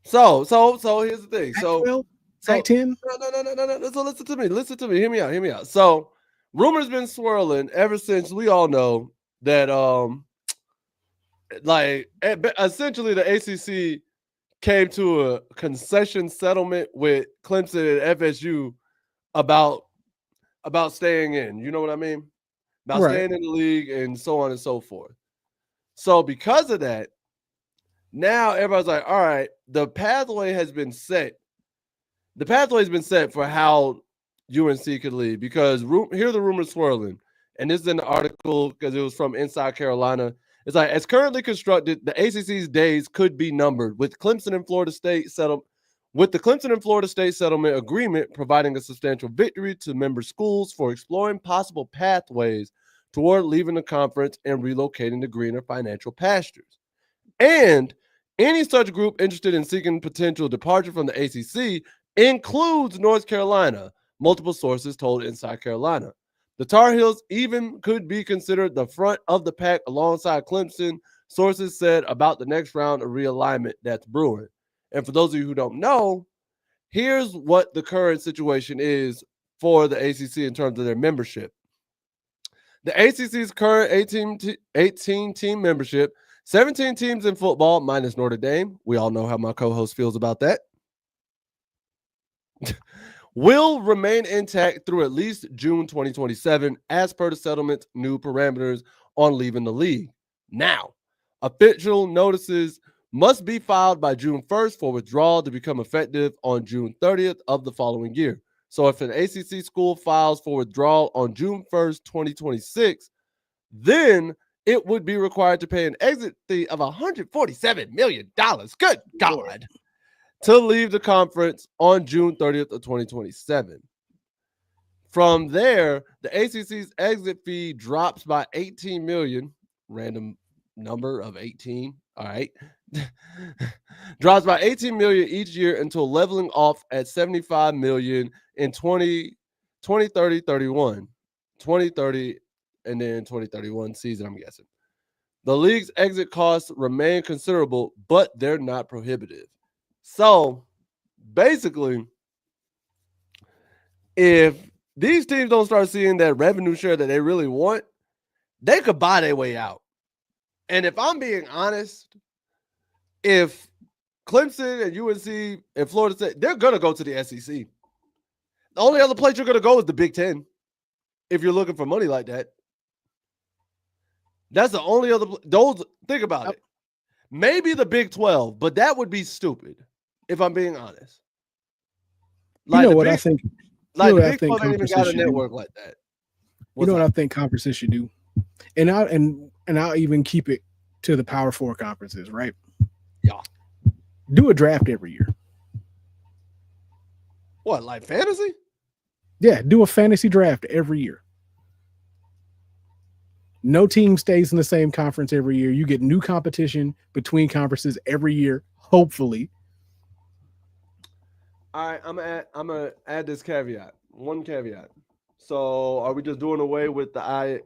So here's the thing. So Pac-10? No. So listen to me. Hear me out. So rumors been swirling ever since we all know that like essentially the ACC came to a concession settlement with Clemson and FSU about staying in. You know what I mean? About staying in the league and so on and so forth. So because of that, now everybody's like, all right, the pathway has been set. The pathway's been set for how UNC could leave because here are the rumors swirling. And this is in the article because it was from Inside Carolina. It's like, as currently constructed, the ACC's days could be numbered with Clemson and Florida State with the Clemson and Florida State settlement agreement providing a substantial victory to member schools for exploring possible pathways toward leaving the conference and relocating to greener financial pastures. And any such group interested in seeking potential departure from the ACC includes North Carolina, multiple sources told Inside Carolina. The Tar Heels even could be considered the front of the pack alongside Clemson, sources said about the next round of realignment that's brewing. And for those of you who don't know, here's what the current situation is for the ACC in terms of their membership. The ACC's current 18-team membership, 17 teams in football minus Notre Dame. We all know how my co-host feels about that. Will remain intact through at least June 2027 as per the settlement's new parameters on leaving the league. Now, official notices must be filed by June 1st for withdrawal to become effective on June 30th of the following year. So if an ACC school files for withdrawal on June 1st, 2026, then it would be required to pay an exit fee of $147 million. Good God. To leave the conference on June 30th of 2027. From there, the ACC's exit fee drops by $18 million, random number of 18, all right, drops by $18 million each year until leveling off at $75 million in 2030, 31, 2030, and then 2031 season, I'm guessing. The league's exit costs remain considerable, but they're not prohibitive. So, basically, if these teams don't start seeing that revenue share that they really want, they could buy their way out. And if I'm being honest, if Clemson and UNC and Florida State, they're going to go to the SEC. The only other place you're going to go is the Big Ten if you're looking for money like that. That's the only other – think about it. Maybe the Big 12, but that would be stupid. If I'm being honest, like what I think. Like the Big 12 ain't even got a network like that. What I think conferences should do, and I'll even keep it to the Power 4 conferences, right? Yeah. Do a draft every year. What, like fantasy? Yeah, do a fantasy draft every year. No team stays in the same conference every year. You get new competition between conferences every year, hopefully. All right, I'm gonna add this caveat. One caveat. So are we just doing away with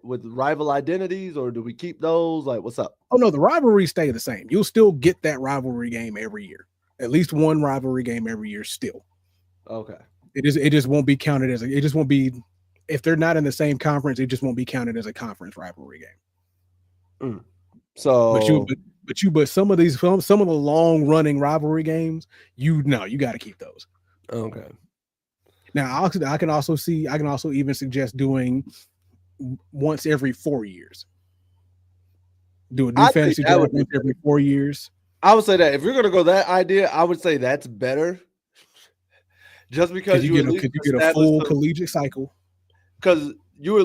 with rival identities, or do we keep those? Like, what's up? Oh no, the rivalries stay the same. You'll still get that rivalry game every year. At least one rivalry game every year still. Okay. It just won't be counted as it just won't be if they're not in the same conference, it just won't be counted as a conference rivalry game. So But some of these some of the long running rivalry games, you got to keep those. Okay. Now I can also even suggest doing once every 4 years. Do a new fantasy draft once every 4 years. I would say that if you're gonna go that idea, I would say that's better. Just because you get a full collegiate cycle. Because you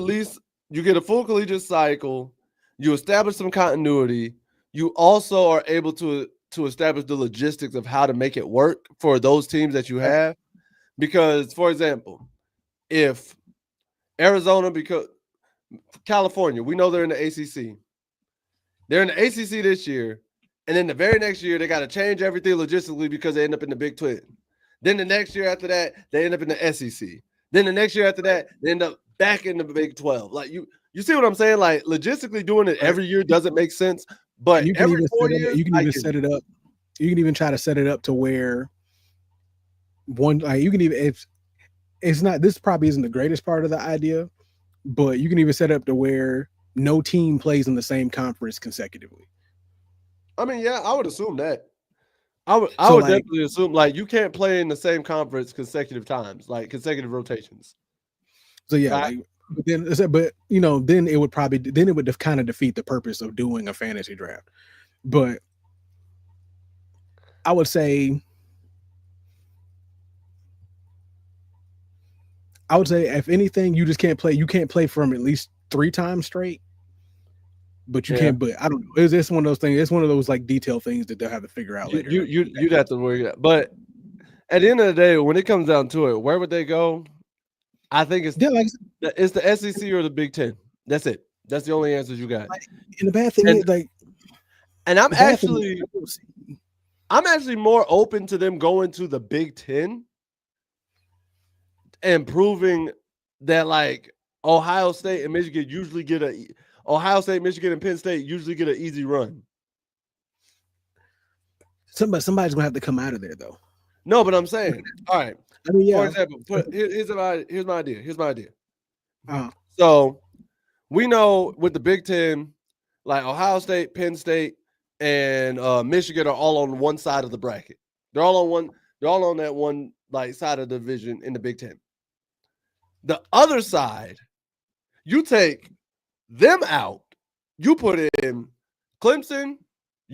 get a full collegiate cycle, you establish some continuity. You also are able to establish the logistics of how to make it work for those teams that you have. Because, for example, if Arizona, because California, we know they're in the ACC. They're in the ACC this year, and then the very next year they got to change everything logistically because they end up in the Big 12. Then the next year after that, they end up in the SEC. Then the next year after that, they end up back in the Big 12. Like you see what I'm saying? Like logistically doing it every year doesn't make sense. But you can every even 4 years, you can even set it up. You can even try to set it up to where you can even if it's not, this probably isn't the greatest part of the idea, but you can even set up to where no team plays in the same conference consecutively. I mean, yeah, I would assume that. I would definitely assume like you can't play in the same conference consecutive times, like consecutive rotations. So yeah, right? then it would kind of defeat the purpose of doing a fantasy draft. But I would say if anything, you just can't play. You can't play from at least 3 times straight. But you can't. But I don't know. It's one of those things. It's one of those like detail things that they'll have to figure out later. You'd have to worry out. But at the end of the day, when it comes down to it, where would they go? I think it's the SEC or the Big 10. That's it. That's the only answers you got. And the bad thing is like, and I'm actually more open to them going to the Big 10 and proving that like Ohio State and Michigan and Penn State usually get an easy run. Somebody's gonna have to come out of there though. No, but I'm saying, all right. I mean, yeah. For example, here's my idea. So we know with the Big 10, like Ohio State, Penn State, and Michigan are all on one side of the bracket. They're all on that one like side of the division in the Big 10. The other side, you take them out. You put in Clemson,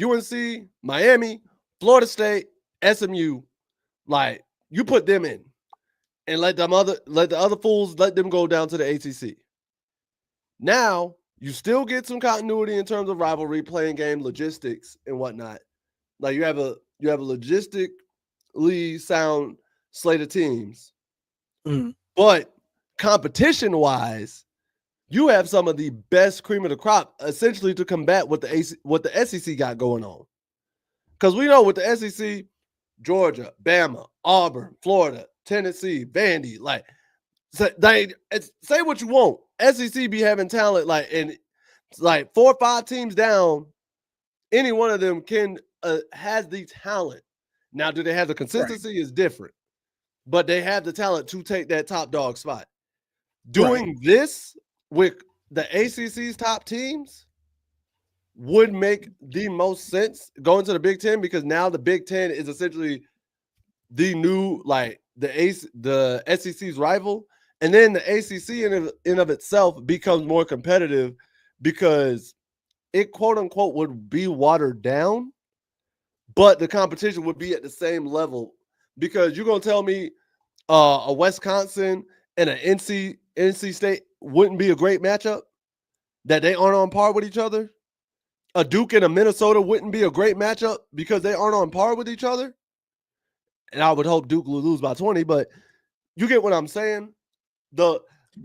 UNC, Miami, Florida State, SMU. Like you put them in, and let the other fools let them go down to the ACC. Now you still get some continuity in terms of rivalry, playing game, logistics, and whatnot. Like you have a logistically sound slate of teams, but competition-wise, you have some of the best cream of the crop, essentially to combat what the SEC got going on. Because we know with the SEC, Georgia, Bama, Auburn, Florida, Tennessee, Vandy, like say what you want. SEC be having talent, like, and like 4 or 5 teams down, any one of them has the talent. Now, do they have the consistency? Right. Is different, but they have the talent to take that top dog spot. Doing this with the ACC's top teams would make the most sense going to the Big 10, because now the Big 10 is essentially the new, like the SEC's rival. And then the ACC in of itself becomes more competitive because it quote unquote would be watered down, but the competition would be at the same level, because you're going to tell me a Wisconsin and an NC State wouldn't be a great matchup, that they aren't on par with each other. A Duke and a Minnesota wouldn't be a great matchup because they aren't on par with each other. And I would hope Duke will lose by 20, but you get what I'm saying? The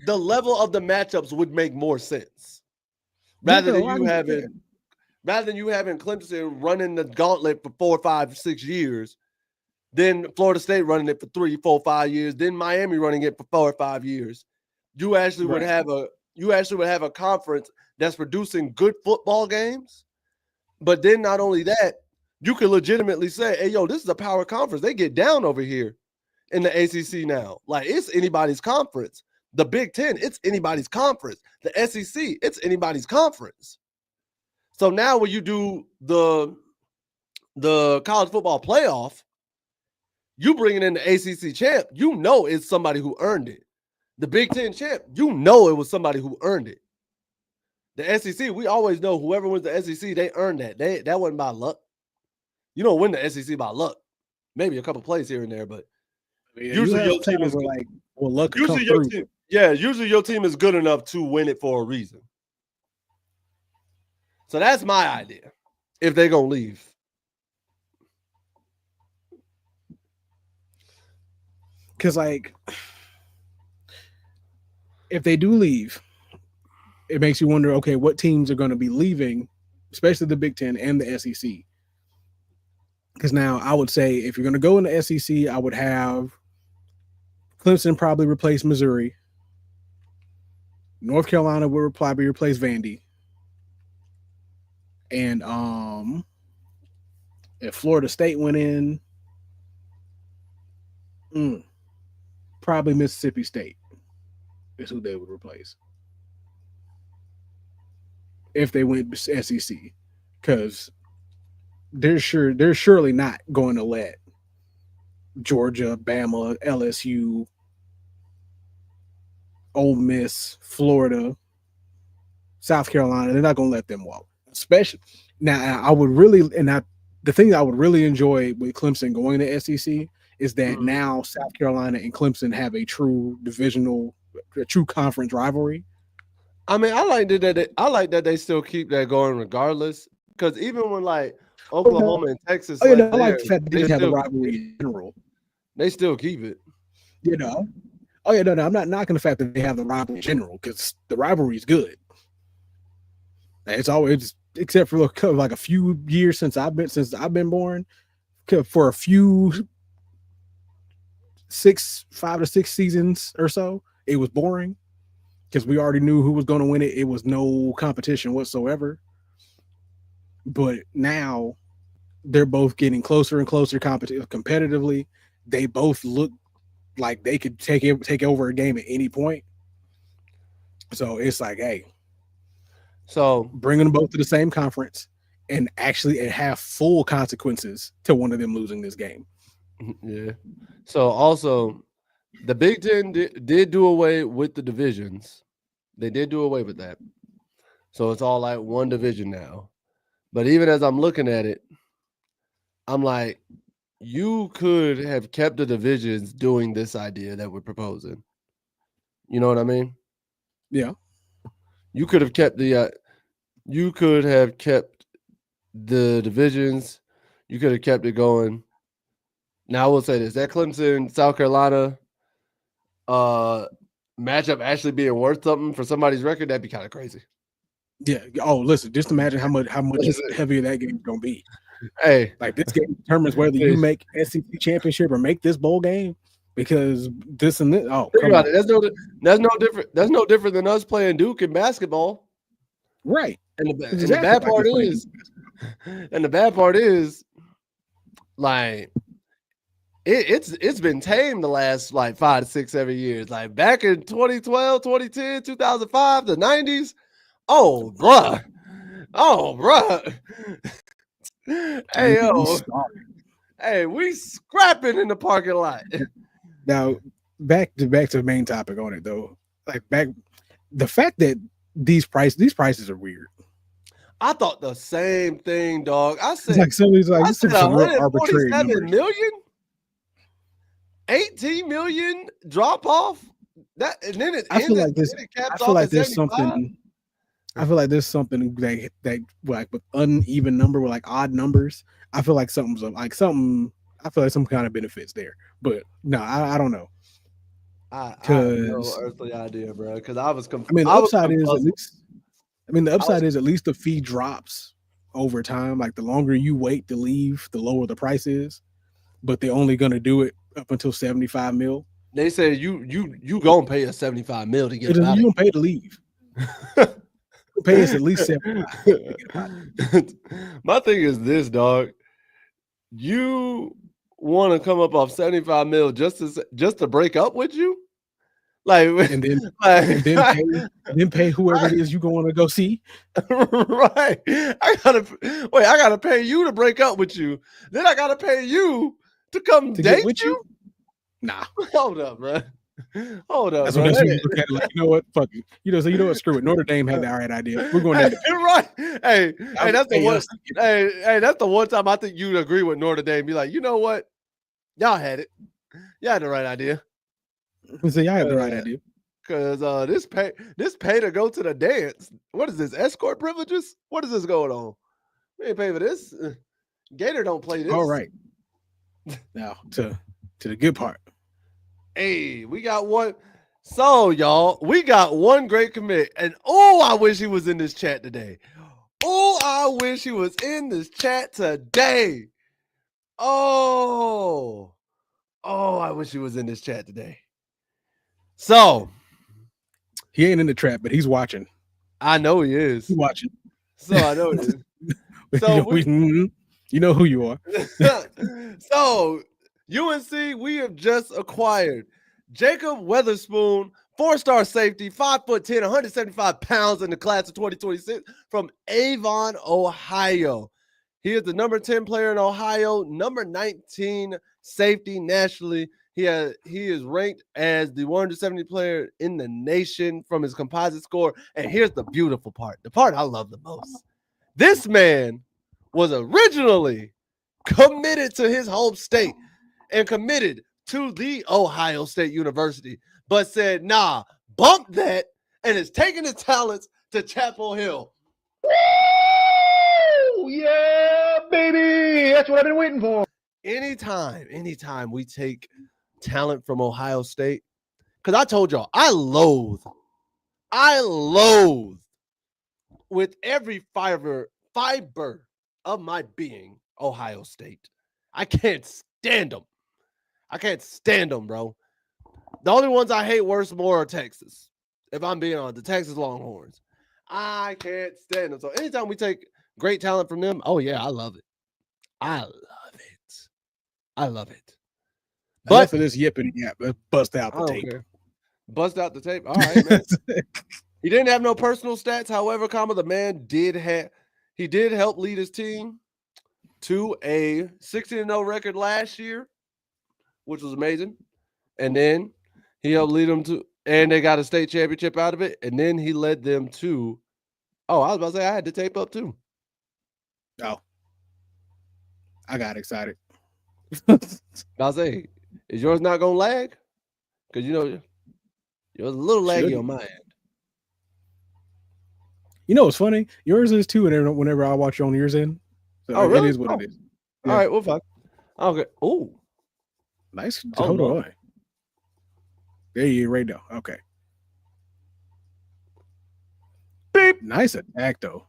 level of the matchups would make more sense. Rather than you having Clemson running the gauntlet for 4, 5, 6 years, then Florida State running it for 3, 4, 5 years, then Miami running it for 4 or 5 years. you actually would Right. have a conference that's producing good football games. But then not only that, you can legitimately say, hey, yo, this is a power conference. They get down over here in the ACC now. Like, it's anybody's conference. The Big Ten, it's anybody's conference. The SEC, it's anybody's conference. So now when you do the college football playoff, you bringing in the ACC champ, you know it's somebody who earned it. The Big Ten champ, you know it was somebody who earned it. The SEC, we always know whoever wins the SEC, they earned that. That wasn't by luck. You don't win the SEC by luck. Maybe a couple plays here and there, but usually your team is good. like, well, luck could come Usually your through. team, yeah, usually your team is good enough to win it for a reason. So that's my idea. If they're gonna leave. Because, like, if they do leave, it makes you wonder, okay, what teams are going to be leaving, especially the Big Ten and the SEC. Because now I would say if you're going to go in the SEC, I would have Clemson probably replace Missouri. North Carolina would probably replace Vandy. And if Florida State went in, probably Mississippi State is who they would replace if they went SEC, because they're surely not going to let Georgia, Bama, LSU, Ole Miss, Florida, South Carolina. They're not going to let them walk. Especially now, the thing I would really enjoy with Clemson going to SEC is that now South Carolina and Clemson have a true conference rivalry. I mean, I like that they still keep that going regardless. Because even when like Oklahoma and Texas, I like the fact that they just have a rivalry in general. They still keep it. No, I'm not knocking the fact that they have the rivalry in general, because the rivalry is good. It's always, except for like a few years since I've been born, for a few 5 to 6 seasons or so, it was boring because we already knew who was going to win it. It was no competition whatsoever. But now they're both getting closer and closer competitively. They both look like they could take over a game at any point. So it's like, hey, so bringing them both to the same conference and actually have full consequences to one of them losing this game. Yeah. So also, the Big Ten did do away with the divisions. They did do away with that. So it's all like one division now. But even as I'm looking at it, I'm like, you could have kept the divisions doing this idea that we're proposing. You know what I mean? Yeah. You could have kept the divisions. You could have kept it going. Now I will say this: that Clemson South Carolina matchup actually being worth something for somebody's record, that'd be kind of crazy. Yeah. Oh, listen, just imagine how much heavier that game's gonna be. Hey, like this game determines whether you make SEC championship or make this bowl game, because this and this. Oh, think about it. That's no different. That's no different than us playing Duke in basketball, right? And the bad part is, like, it's been tamed the last like 5 to 6, 7 years. Like back in 2012, 2010, 2005, the 90s. Oh, bruh. Hey, yo. Hey, we scrapping in the parking lot. Now, back to the main topic on it though. The fact that these prices are weird. I thought the same thing, dog. I said, it's some real arbitrary million, 18 million drop off. That and then it. I feel like there's something. I feel like there's something that like with uneven number, with like odd numbers. I feel like something's like something. I feel like some kind of benefits there, but no, I don't know. I have no earthly idea, bro. Because I was. I mean, the upside is at least. I mean, the upside is at least the fee drops over time. Like the longer you wait to leave, the lower the price is. But they're only going to do it up until 75 mil. They said you gonna pay us 75 mil to get You him out of don't pay to leave. You pay us at least 75. My thing is this, dog. You want to come up off 75 mil just to break up with you? Like, And then like, pay whoever it is you going to go see. right. I gotta pay you to break up with you. Then I gotta pay you to come To date get with you? Nah. Hold up, bro. Hold up, That's bro. what you look at it like, you know what? Fuck it. So you know what? Screw it. Notre Dame had the right idea. We're going to right. Hey, that's the one. us. Hey, that's the one time I think you'd agree with Notre Dame. Be like, you know what? Y'all had it. Y'all had the right idea. So y'all had the right idea. Cause this pay to go to the dance. What is this? Escort privileges? What is this going on? We ain't pay for this. Gator don't play this. All right. Now to the good part. Hey, we got one. So y'all, we got one great commit, and oh, I wish he was in this chat today. Oh, I wish he was in this chat today. Oh, I wish he was in this chat today. So he ain't in the trap, but he's watching. I know he is. He's watching. So I know he is. So you know who you are. So UNC, we have just acquired Jacob Weatherspoon, 4-star safety, 5'10", 175 pounds in the class of 2026 from Avon, Ohio. He is the number 10 player in Ohio, number 19 safety nationally. He is ranked as the 170 player in the nation from his composite score. And here's the beautiful part, the part I love the most. This man was originally committed to his home state and committed to the Ohio State University, but said, nah, bump that, and is taking his talents to Chapel Hill. Woo! Yeah, baby. That's what I've been waiting for. Anytime we take talent from Ohio State, because I told y'all, I loathe with every fiber of my being Ohio State. I can't stand them, bro. The only ones I hate worse more are Texas. If I'm being honest, the Texas Longhorns. I can't stand them. So anytime we take great talent from them, oh yeah, I love it. But for this yipping yap, bust out the tape. Care. Bust out the tape. All right, man. He didn't have no personal stats. However, the man did help lead his team to a 16-0 record last year, which was amazing. And then he helped lead them to, and they got a state championship out of it. And then he led them to, I was about to say I had the tape up too. Oh, I got excited. I'll say, is yours not gonna lag? Because yours a little laggy on my end. You know what's funny? Yours is too. Whenever I watch you on yours end, so really? It is what it is. Yeah. All right, well, fuck. Okay. Oh, nice. Hold on. There you right now. Okay. Beep. Nice attack though.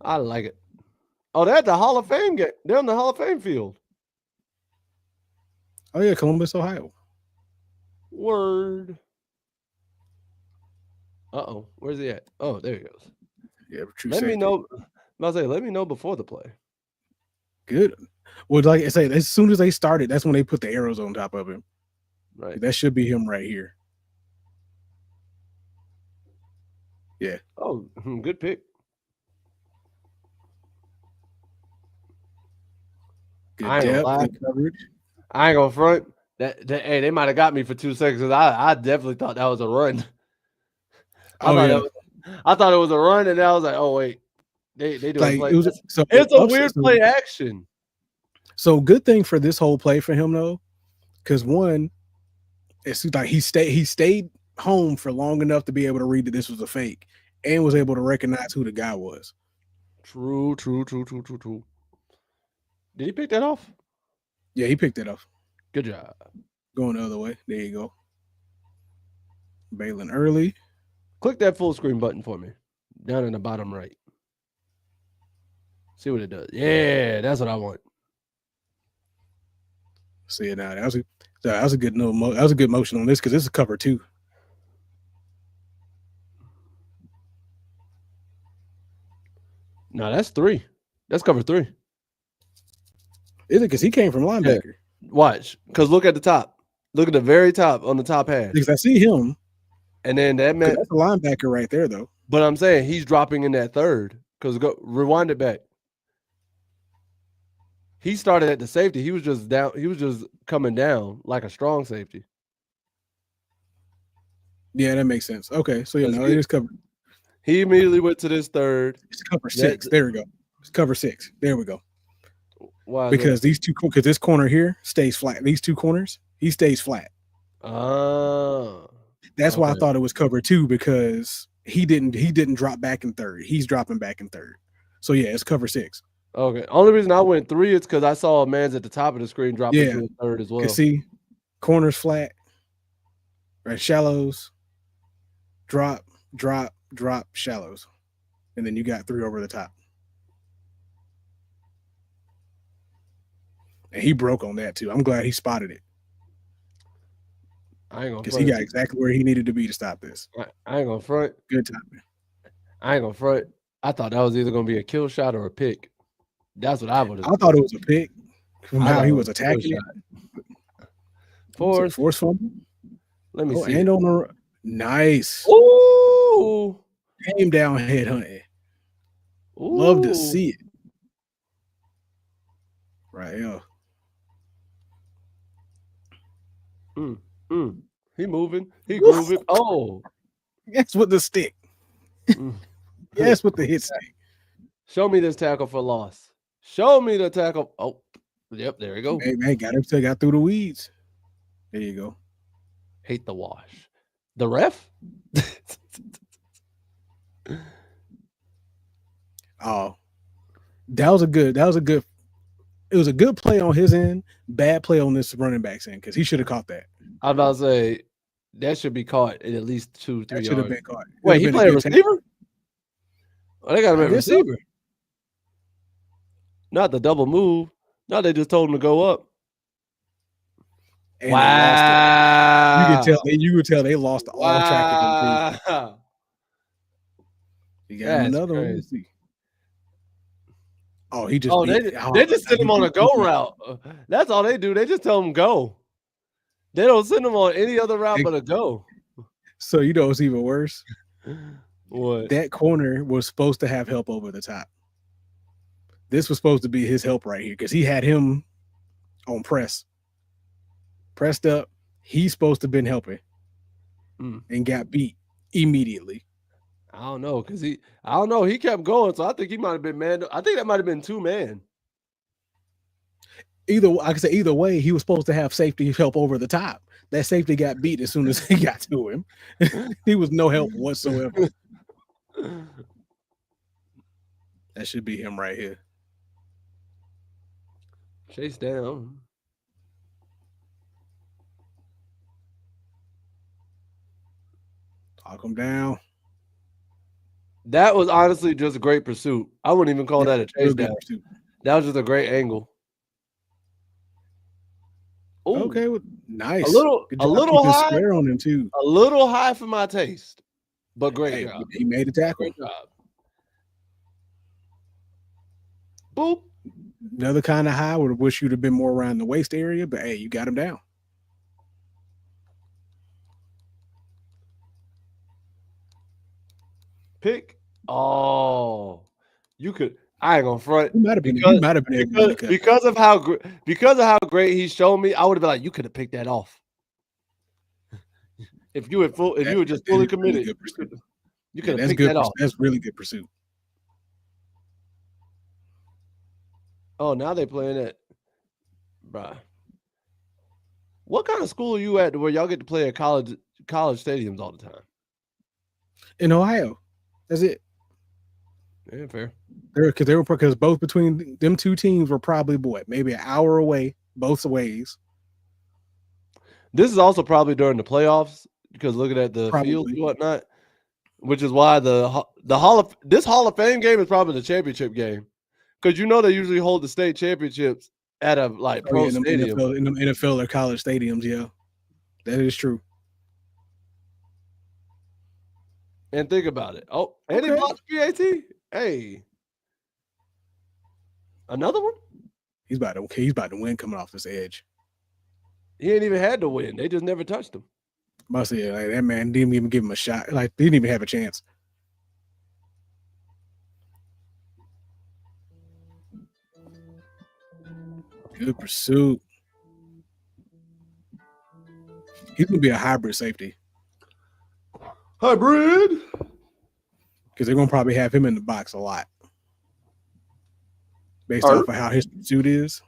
I like it. Oh, they're at the Hall of Fame game. They're on the Hall of Fame field. Oh yeah, Columbus, Ohio. Word. Uh-oh. Where's he at? Oh, there he goes. Yeah, true. Let me know. Let me know before the play. Good. Well, like I say, as soon as they started, that's when they put the arrows on top of him. Right. That should be him right here. Yeah. Oh, good pick. Good depth coverage. I ain't gonna front. Hey, they might have got me for 2 seconds. I definitely thought that was a run. I thought it was a run, and then I was like, oh wait, they do like, play. It's a weird play action. So good thing for this whole play for him though, because one, it's like he stayed home for long enough to be able to read that this was a fake, and was able to recognize who the guy was. True. Did he pick that off? Yeah, he picked it off. Good job. Going the other way. There you go. Bailing early. Click that full screen button for me. Down in the bottom right. See what it does. Yeah, that's what I want. See it now. That's So that was a good that was a good motion on this because this is cover 2. No, that's 3. That's cover 3. Is it because he came from linebacker? Yeah. Watch, because look at the top. Look at the very top on the top half. Because I see him. And then that meant that's a linebacker right there, though. But I'm saying he's dropping in that third. Because rewind it back. He started at the safety. He was just down. He was just coming down like a strong safety. Yeah, that makes sense. Okay, so yeah, no, it is covered. He immediately went to this third. It's cover 6. There we go. It's cover 6. There we go. Why? Because these two, because this corner here stays flat. These two corners, he stays flat. Oh. That's why I thought it was cover 2 because he didn't drop back in third. He's dropping back in third. So yeah, it's cover 6. Okay. Only reason I went 3 is because I saw a man's at the top of the screen dropping into the third as well. You see, corners flat, right? Shallows, drop, shallows, and then you got 3 over the top. And he broke on that too. I'm glad he spotted it. I ain't gonna because he got exactly where he needed to be to stop this. I ain't gonna front. Good timing. I ain't gonna front. I thought that was either gonna be a kill shot or a pick. That's what I would have. I thought it was a pick from how he was attacking it. Force fumble. Let me see. And on the nice. Ooh. Came down head hunting. Love to see it. Right, yeah. He moving. He grooving. Oh. Yes, with the stick. Yes, with the hit stick. Show me this tackle for loss. Show me the tackle. Oh, yep, there you go. Hey, man, got through the weeds. There you go. Hate the wash. The ref? Oh. It was a good play on his end, bad play on this running back's end, because he should have caught that. I was about to say that should be caught at least 2-3 yards. That should have been caught. Wait, he played a receiver? Oh, they got him at receiver. Not the double move. No, they just told him to go up. And wow. You could tell they lost all track of You got another one. Oh, he just they just send him on a go route. That's all they do. They just tell him go. They don't send him on any other route but a go. So you know what's even worse? What? That corner was supposed to have help over the top. This was supposed to be his help right here because he had him on pressed up. He's supposed to have been helping and got beat immediately. I don't know because he kept going. So I think he might have been man. I think that might have been 2-man. Either way, he was supposed to have safety help over the top. That safety got beat as soon as he got to him. He was no help whatsoever. That should be him right here. Chase down. Talk him down. That was honestly just a great pursuit. I wouldn't even call that a chase down. That was just a great angle. Ooh. Okay, nice. A little high square on him too. A little high for my taste, but great job. He made a tackle. Great job. Boop. Another kind of high. Would have wished you'd have been more around the waist area, but hey, you got him down. Pick. Oh, you could. I ain't gonna front. He might have been because of how great he showed me. I would have been like, you could have picked that off. If you were just fully committed, you could have picked that off. That's really good pursuit. Oh, now they playing it, bruh. What kind of school are you at where y'all get to play at college stadiums all the time? In Ohio, that's it. Yeah, fair. Because both between them two teams were probably maybe an hour away both ways. This is also probably during the playoffs because looking at the field and whatnot, which is why this Hall of Fame game is probably the championship game because they usually hold the state championships at a like pro in them stadium. NFL or college stadiums. Yeah, that is true. And think about it. Oh, and he Okay. blocked the PAT. Hey, another one. He's about to win coming off this edge. He ain't even had to win. They just never touched him. Must say, like, that man didn't even give him a shot. Like, he didn't even have a chance. Good pursuit. He's gonna be a hybrid safety Hybrid. because they're gonna probably have him in the box a lot, based off of how his pursuit is.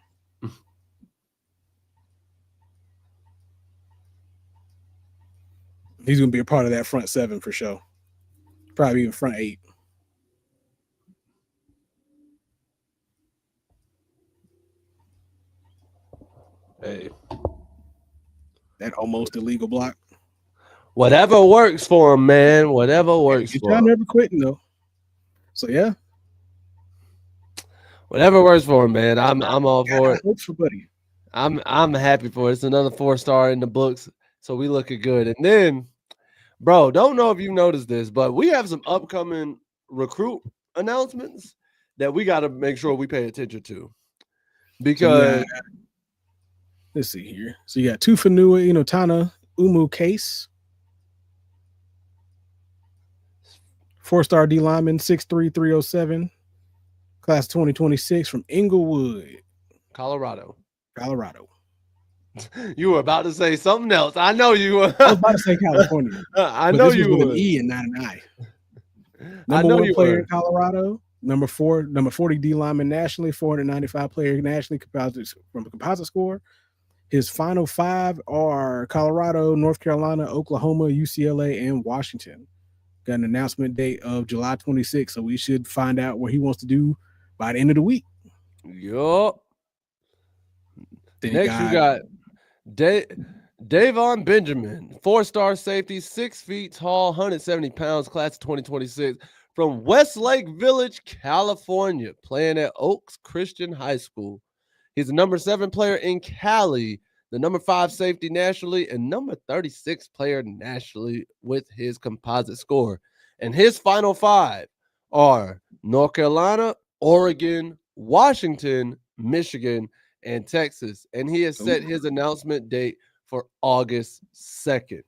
He's gonna be a part of that front seven for sure. Probably even front eight. Hey, That almost illegal block. whatever works for him, man. Whatever works Good for job him. never quitting though. So yeah, Whatever works for him, man. I'm all for it. Hopes for buddy. I'm happy for it. It's another 4-star in the books, so we looking good. And then, bro, don't know if you noticed this, but we have some upcoming recruit announcements that we got to make sure we pay attention to. Because Let's see here. So you got Tufanua, Tana Umu Case, 4-star D lineman, 6'3", 307, class 2026 from Inglewood, Colorado. You were about to say something else. I know you were. I was about to say California. I but know this was you with were. an E and not an I. I Number know one you player were. in Colorado. Number 40 D lineman nationally, 495 player nationally from a composite score. His final 5 are Colorado, North Carolina, Oklahoma, UCLA, and Washington. Got an announcement date of July 26th, so we should find out what he wants to do by the end of the week. Yup. Then Next, you got Davon Benjamin, 4-star safety, 6 feet tall, 170 pounds, class of 2026, from Westlake Village, California, playing at Oaks Christian High School. He's the number 7 player in Cali, the number 5 safety nationally, and number 36 player nationally with his composite score. And his final 5 are North Carolina, Oregon, Washington, Michigan, and Texas. And he has set his announcement date for August 2nd.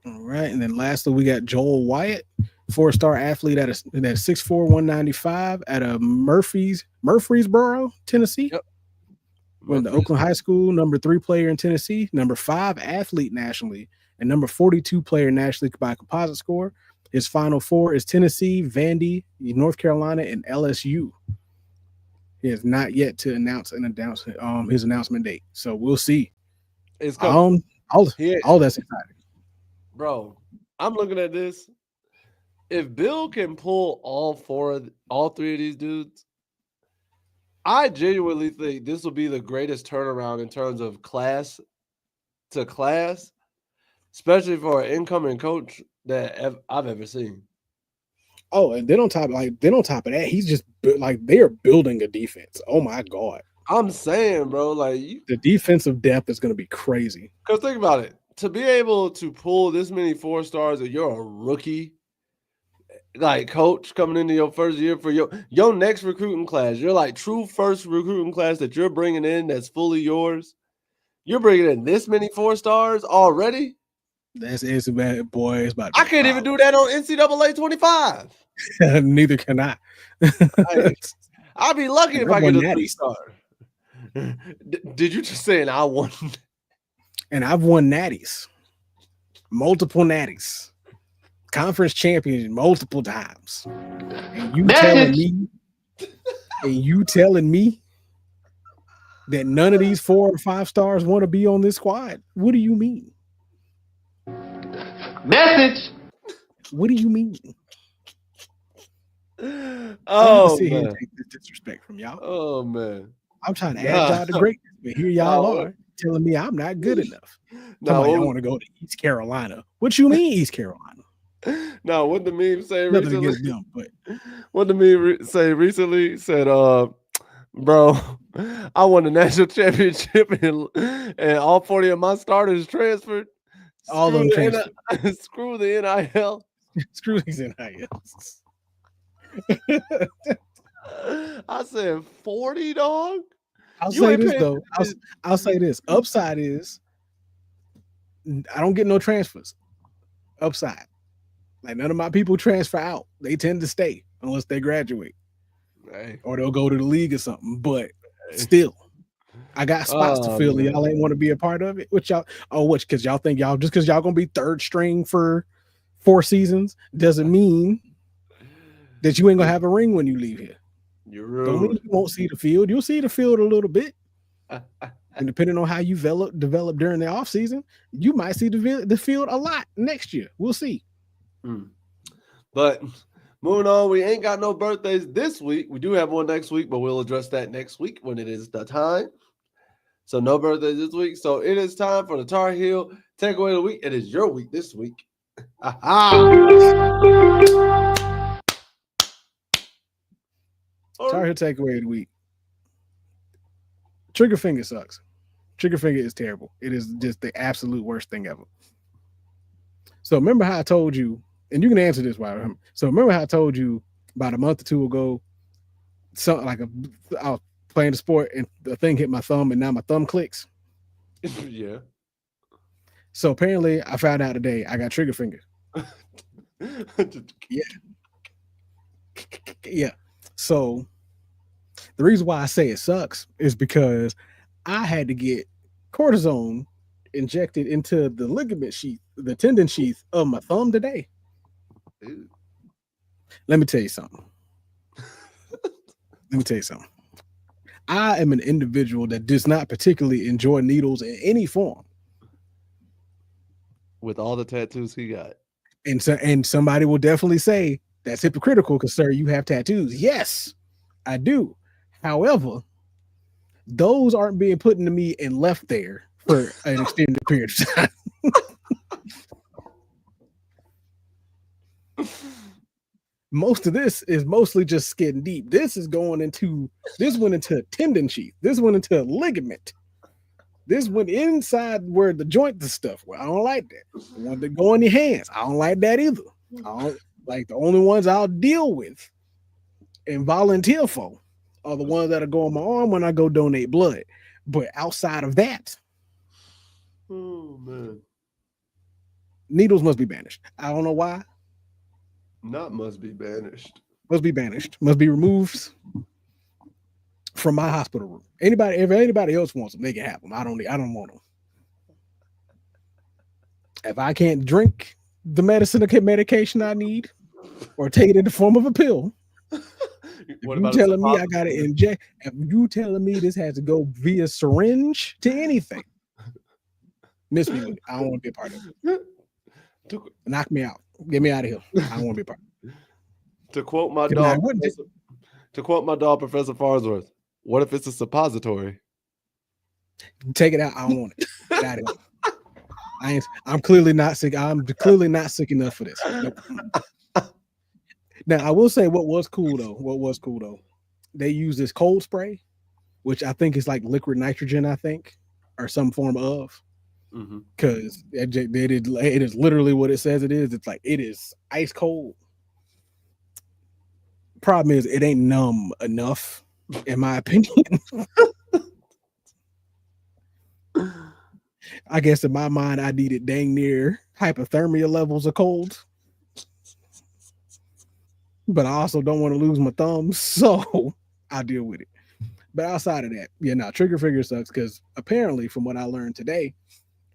All right. And then lastly, we got Joel Wyatt, 4-star athlete at 6'4", 195 at a Murfreesboro, Tennessee. Yep. Went to Oakland High School, number 3 player in Tennessee, number 5 athlete nationally, and number 42 player nationally by composite score. His final 4 is Tennessee, Vandy, North Carolina, and LSU. He has not yet to announce his announcement date, so we'll see. It's coming. All that's exciting, bro. I'm looking at this. If Bill can pull all 3 of these dudes, I genuinely think this will be the greatest turnaround in terms of class to class, especially for an incoming coach that I've ever seen. Oh, and then on top of that, he's just like they are building a defense. Oh my God. I'm saying, bro, like the defensive depth is going to be crazy. Because think about it. To be able to pull this many 4-stars and you're a rookie, like coach coming into your first year for your next recruiting class, you're like true first recruiting class that you're bringing in that's fully yours. You're bringing in this many 4-stars already? It's bad, boy. It's about. I can't even do that on NCAA 25. Neither can I. I'd be lucky if I get a 3-star. Did you just say I won? And I've won natties, multiple natties, conference champion multiple times. And you telling me that none of these 4 or 5 stars want to be on this squad? What do you mean? Message. What do you mean? Oh, sit man. here and take this disrespect from y'all. Oh, man. I'm trying to add y'all to greatness, but here y'all are telling me I'm not good enough. I want to go to East Carolina. What you mean, East Carolina? No, what the meme say Nothing recently? against them, but what the meme say recently said, Bro, I won the national championship and all 40 of my starters transferred. All of them transferred. Screw the NIL. Screw these NILs. I said 40, dog. I'll You say ain't this paying though. I'll say this. Upside is I don't get no transfers. Upside. Like none of my people transfer out. They tend to stay unless they graduate. Hey. Or they'll go to the league or something. But still, I got spots to fill. Man. Y'all ain't want to be a part of it. Which y'all because y'all think y'all just because y'all gonna be third string for 4 seasons doesn't mean that you ain't gonna have a ring when you leave here. You're rude. Don't mean you won't see the field. You'll see the field a little bit. And depending on how you develop during the off season, you might see the field a lot next year. We'll see. But moving on, we ain't got no birthdays this week. We do have one next week, but we'll address that next week when it is the time. So no birthdays this week. So it is time for the Tar Heel takeaway of the week. It is your week this week. Tar Heel takeaway of the week. Trigger finger sucks. Trigger finger is terrible. It is just the absolute worst thing ever. So remember how I told you, and you can answer this while. So remember how I told you about a month or two ago, something like I was playing the sport and the thing hit my thumb and now my thumb clicks. Yeah. So apparently I found out today I got trigger finger. Yeah. So the reason why I say it sucks is because I had to get cortisone injected into the ligament sheath, the tendon sheath of my thumb today. Dude. Let me tell you something. I am an individual that does not particularly enjoy needles in any form. With all the tattoos he got. And somebody will definitely say that's hypocritical because, sir, you have tattoos. Yes, I do. However, those aren't being put into me and left there for an extended period of time. Most of this is mostly just skin deep. This went into tendon sheath. This went into ligament. This went inside where the joint the stuff. Well, I don't like that. The ones that go in your hands, I don't like that either. I don't like the only ones I'll deal with and volunteer for are the ones that'll go on my arm when I go donate blood. But outside of that, oh man, needles must be banished. I don't know why. Not must be banished. Must be banished. Must be removed from my hospital room. If anybody else wants them, they can have them. I don't want them. If I can't drink the medication I need or take it in the form of a pill, if you telling me I gotta inject, if you telling me this has to go via syringe to anything, miss me with it. I don't want to be a part of it. Knock me out. Get me out of here. I don't want to be a part of it. To quote my dog, Professor Farnsworth, what if it's a suppository? Take it out. I don't want it. Get out of here. I'm clearly not sick. I'm clearly not sick enough for this. Nope. Now, I will say what was cool though, they use this cold spray, which I think is like liquid nitrogen, I think, or some form of, because it is literally what it says it is. It's like it is ice cold. Problem is, it ain't numb enough, in my opinion. I guess in my mind, I needed dang near hypothermia levels of cold. But I also don't want to lose my thumbs, so I'll deal with it. But outside of that, trigger finger sucks because apparently, from what I learned today,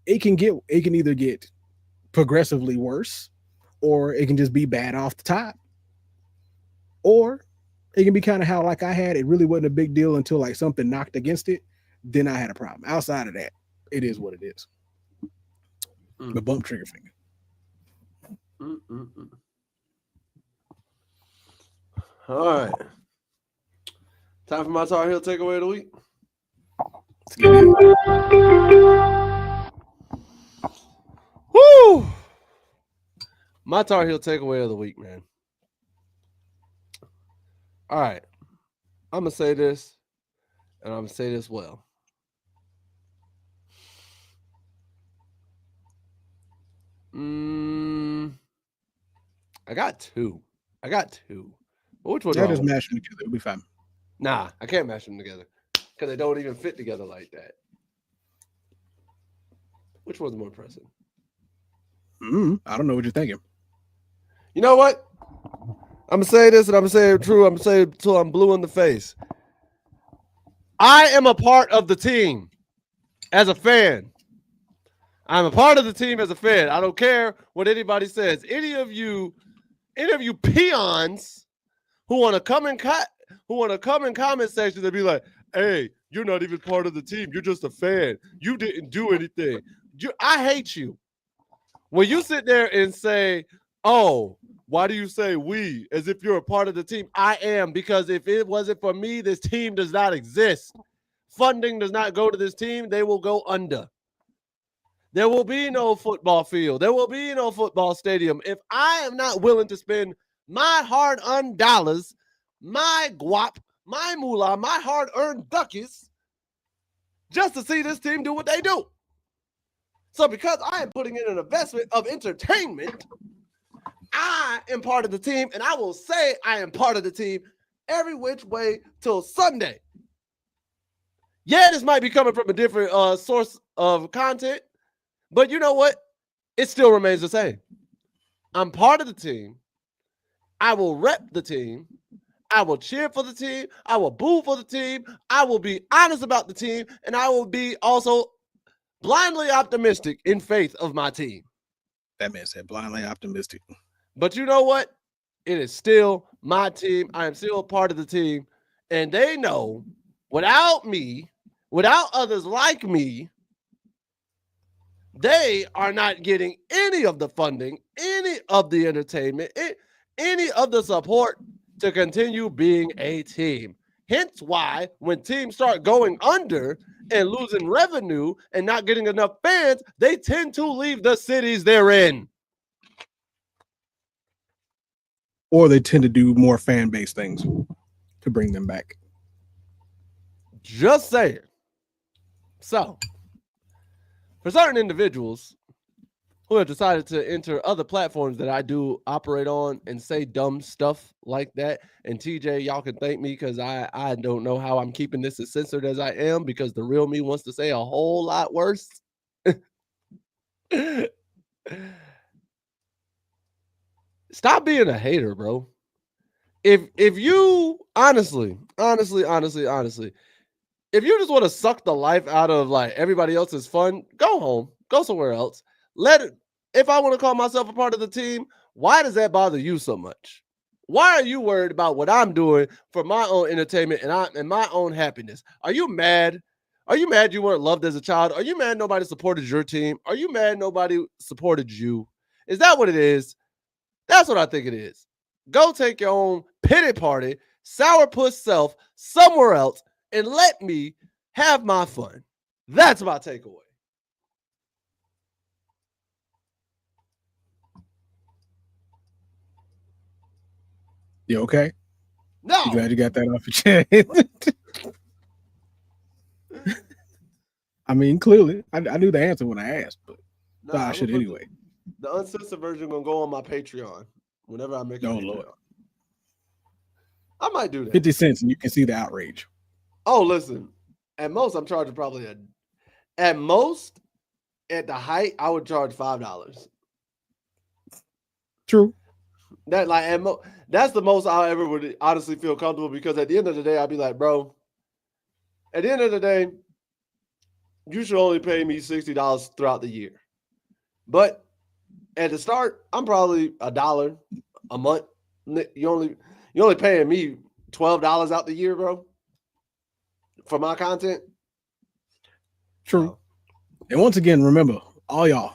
it can either get progressively worse, or it can just be bad off the top, or it can be kind of how like I had. It really wasn't a big deal until like something knocked against it. Then I had a problem. Outside of that, it is what it is. The bump trigger finger. All right. Time for my Tar Heel takeaway of the week. Let's get it. Woo! My Tar Heel takeaway of the week, man. All right. I'm going to say this. and I'm gonna say this well. I got two. But which one do I I just want? mash them together. It'll be fine. Nah, I can't mash them together because they don't even fit together like that. Which one's more pressing? I don't know what you're thinking. You know what? I'm gonna say this, and I'm gonna say it true. I'm gonna say it till I'm blue in the face. I am a part of the team as a fan. I'm a part of the team as a fan. I don't care what anybody says. Any of you peons who want to come in comment section and be like, "Hey, you're not even part of the team. You're just a fan. You didn't do anything." I hate you. When you sit there and say, "Oh, why do you say we as if you're a part of the team?" I am, because if it wasn't for me, this team does not exist. Funding does not go to this team. They will go under. There will be no football field. There will be no football stadium. If I am not willing to spend my hard-earned dollars, my guap, my moolah, my hard-earned duckies, just to see this team do what they do. So because I am putting in an investment of entertainment, I am part of the team, and I will say I am part of the team every which way till Sunday. Yeah, this might be coming from a different source of content, but you know what? It still remains the same. I'm part of the team. I will rep the team. I will cheer for the team. I will boo for the team. I will be honest about the team, and I will be also blindly optimistic in faith of my team. That man said blindly optimistic. But you know what? It is still my team. I am still a part of the team. And they know without me, without others like me, they are not getting any of the funding, any of the entertainment, any of the support to continue being a team. Hence why when teams start going under and losing revenue and not getting enough fans, they tend to leave the cities they're in. Or they tend to do more fan-based things to bring them back. Just saying. So, for certain individuals who have decided to enter other platforms that I do operate on and say dumb stuff like that, and TJ, y'all can thank me because I don't know how I'm keeping this as censored as I am, because the real me wants to say a whole lot worse. Stop being a hater, bro. If you honestly, if you just want to suck the life out of like everybody else's fun, go home, go somewhere else. If I want to call myself a part of the team, why does that bother you so much? Why are you worried about what I'm doing for my own entertainment and my own happiness? Are you mad? Are you mad you weren't loved as a child? Are you mad nobody supported your team? Are you mad nobody supported you? Is that what it is? That's what I think it is. Go take your own pity party, sourpuss self somewhere else and let me have my fun. That's my takeaway. You okay? No. You glad you got that off your chest? I mean, clearly, I knew the answer when I asked, but I should anyway. The uncensored version gonna go on my Patreon whenever I make it. Oh, Lord. I might do that. 50 cents and you can see the outrage. Oh, listen. At most, I'm charging probably at the height, I would charge $5. True. That's the most I ever would honestly feel comfortable, because at the end of the day, I'd be like, bro, at the end of the day, you should only pay me $60 throughout the year. But at the start, I'm probably $1 a month. You only paying me $12 out the year, bro, for my content. True. And once again, remember, all y'all,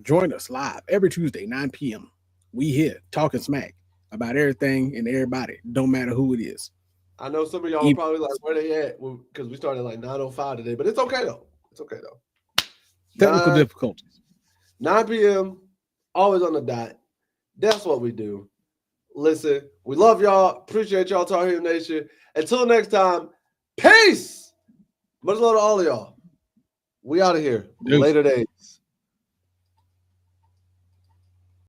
join us live every Tuesday, 9 p.m. We here talking smack about everything and everybody. Don't matter who it is. I know some of y'all are probably like, where they at? Because we started like 9:05 today, but it's okay though. Technical difficulties. 9 p.m. Always on the dot. That's what we do. Listen, we love y'all. Appreciate y'all, Tar Heel Nation. Until next time, Peace. Much love to all of y'all. We out of here. Deuce. Later days.